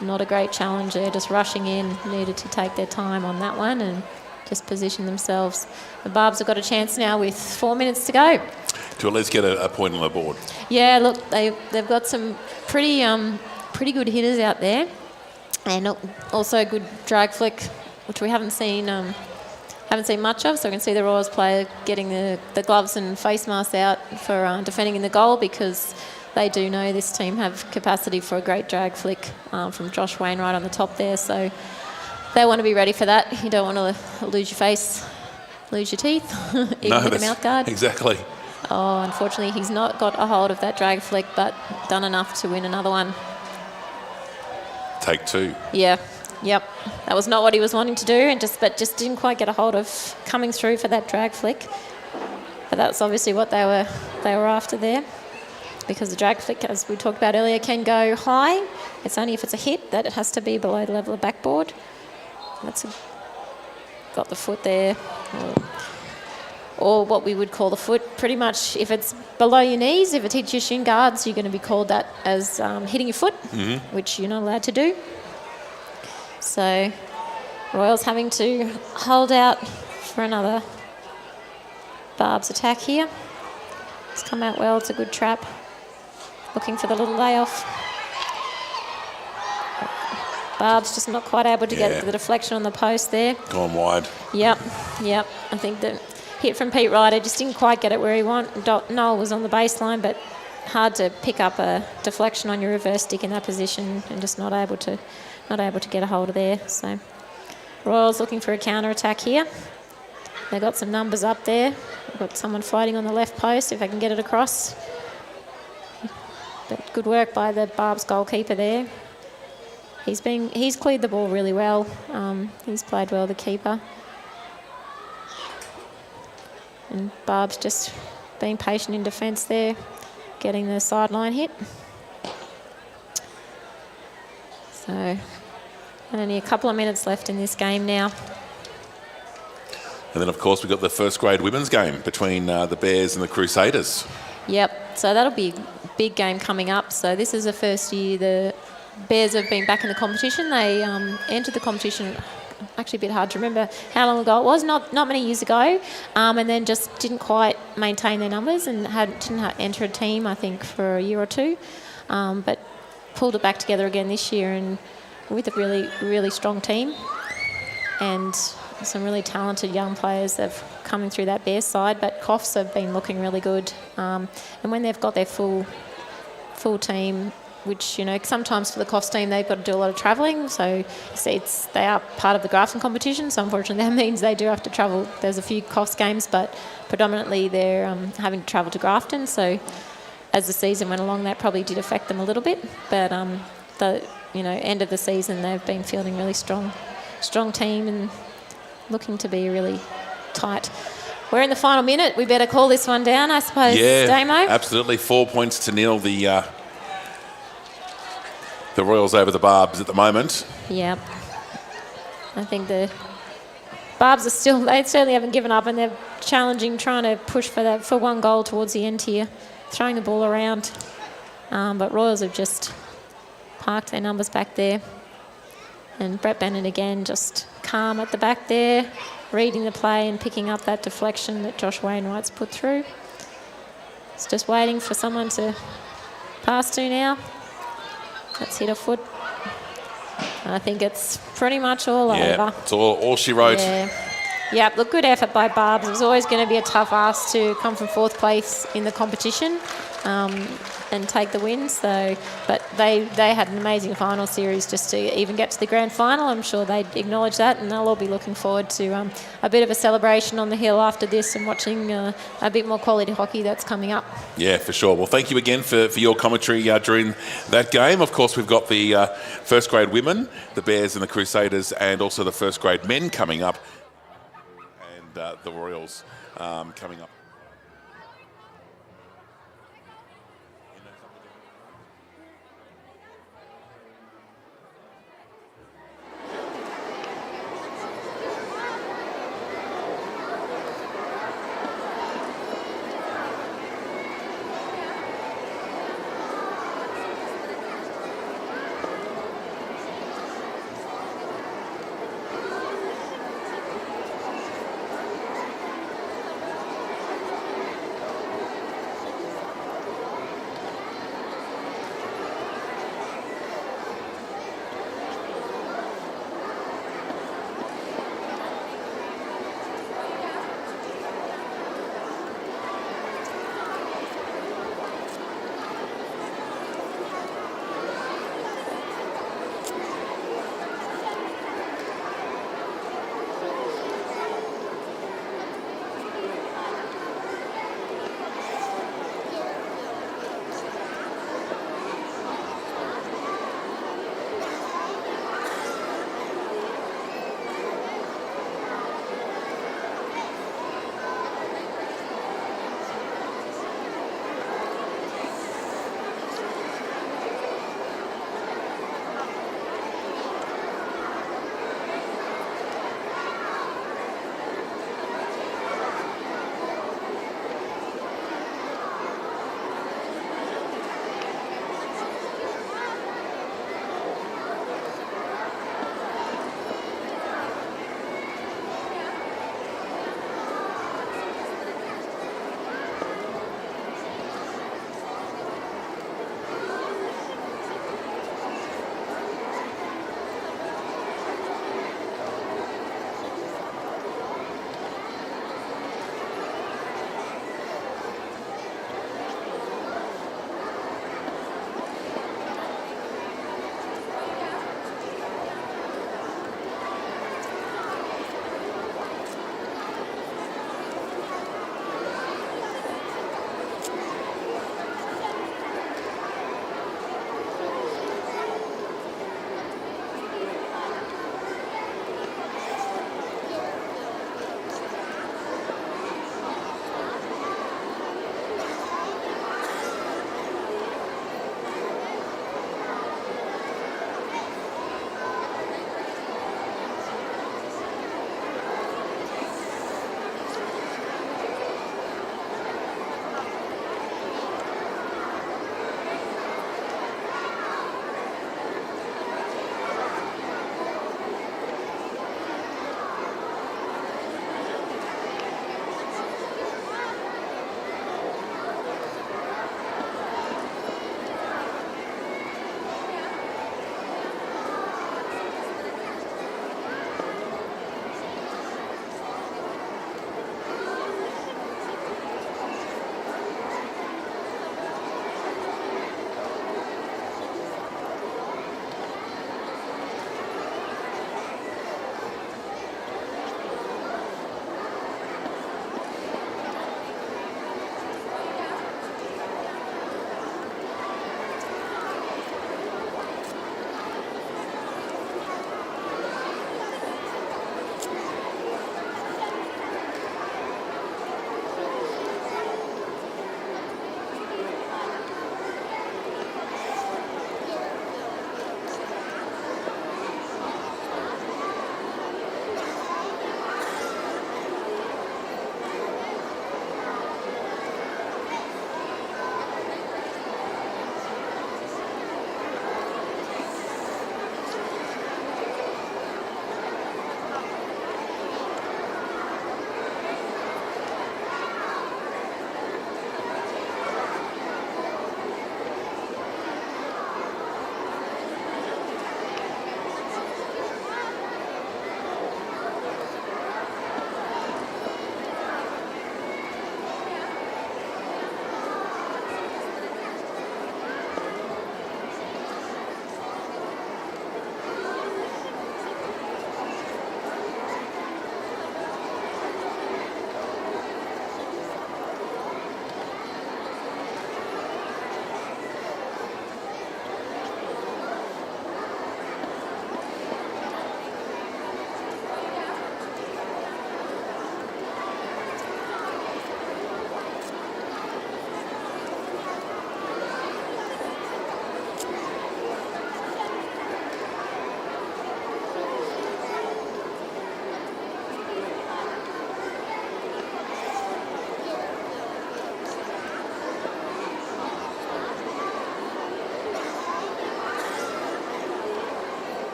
not a great challenge there, just rushing in. Needed to take their time on that one and just position themselves. The Barbs have got a chance now with 4 minutes to go. To at least get a point on the board. Yeah, look, they've got some pretty good hitters out there, and also a good drag flick, which we haven't seen much of. So we can see the Royals player getting the gloves and face masks out for defending in the goal, because they do know this team have capacity for a great drag flick from Josh Wainwright on the top there. So they want to be ready for that. You don't want to lose your face, lose your teeth, even with a mouth guard. Exactly. Oh, unfortunately, he's not got a hold of that drag flick, but done enough to win another one. Take 2. Yeah, yep. That was not what he was wanting to do, and just didn't quite get a hold of coming through for that drag flick. But that's obviously what they were after there, because the drag flick, as we talked about earlier, can go high. It's only if it's a hit that it has to be below the level of backboard. Got the foot there. Or what we would call the foot. Pretty much, if it's below your knees, if it hits your shin guards, you're going to be called that as hitting your foot, which you're not allowed to do. So Royals having to hold out for another Barbs attack here. It's come out well. It's a good trap. Looking for the little layoff. Barbs just not quite able to get the deflection on the post there. Gone wide. Yep. I think the hit from Pete Ryder just didn't quite get it where he wanted. Noel was on the baseline, but hard to pick up a deflection on your reverse stick in that position, and just not able to get a hold of there. So Royals looking for a counter attack here. They've got some numbers up there. They've got someone fighting on the left post if they can get it across. But good work by the Barbs goalkeeper there. He's cleared the ball really well. He's played well, the keeper. And Barb's just being patient in defence there, getting the sideline hit. So, and only a couple of minutes left in this game now. And then, of course, we've got the first grade women's game between the Bears and the Crusaders. Yep, so that'll be a big game coming up. So this is the first year the Bears have been back in the competition. They entered the competition, actually a bit hard to remember how long ago it was, not many years ago, and then just didn't quite maintain their numbers and didn't enter a team, I think, for a year or two, but pulled it back together again this year and with a really, really strong team and some really talented young players that have coming through that Bears side, but Coffs have been looking really good. And when they've got their full team, which, you know, sometimes for the Coffs team they've got to do a lot of travelling, so they are part of the Grafton competition, so unfortunately that means they do have to travel. There's a few Coffs games, but predominantly they're having to travel to Grafton, so as the season went along that probably did affect them a little bit, but the end of the season they've been fielding really strong team and looking to be really tight. We're in the final minute. We better call this one down, I suppose, Damo? Absolutely. 4-0 the Royals over the Barbs at the moment. Yep. I think the Barbs they certainly haven't given up and they're challenging, trying to push for one goal towards the end here, throwing the ball around. But Royals have just parked their numbers back there. And Brett Bennett again just calm at the back there, reading the play and picking up that deflection that Josh Wainwright's put through. It's just waiting for someone to pass to now. Let's hit a foot. I think it's pretty much all over. It's all she wrote. Yeah, look, good effort by Barbs. It was always going to be a tough ask to come from fourth place in the competition and take the win. So, but they had an amazing final series just to even get to the grand final. I'm sure they'd acknowledge that, and they'll all be looking forward to a bit of a celebration on the hill after this and watching a bit more quality hockey that's coming up. Yeah, for sure. Well, thank you again for your commentary during that game. Of course, we've got the first grade women, the Bears and the Crusaders, and also the first grade men coming up, and the Royals coming up.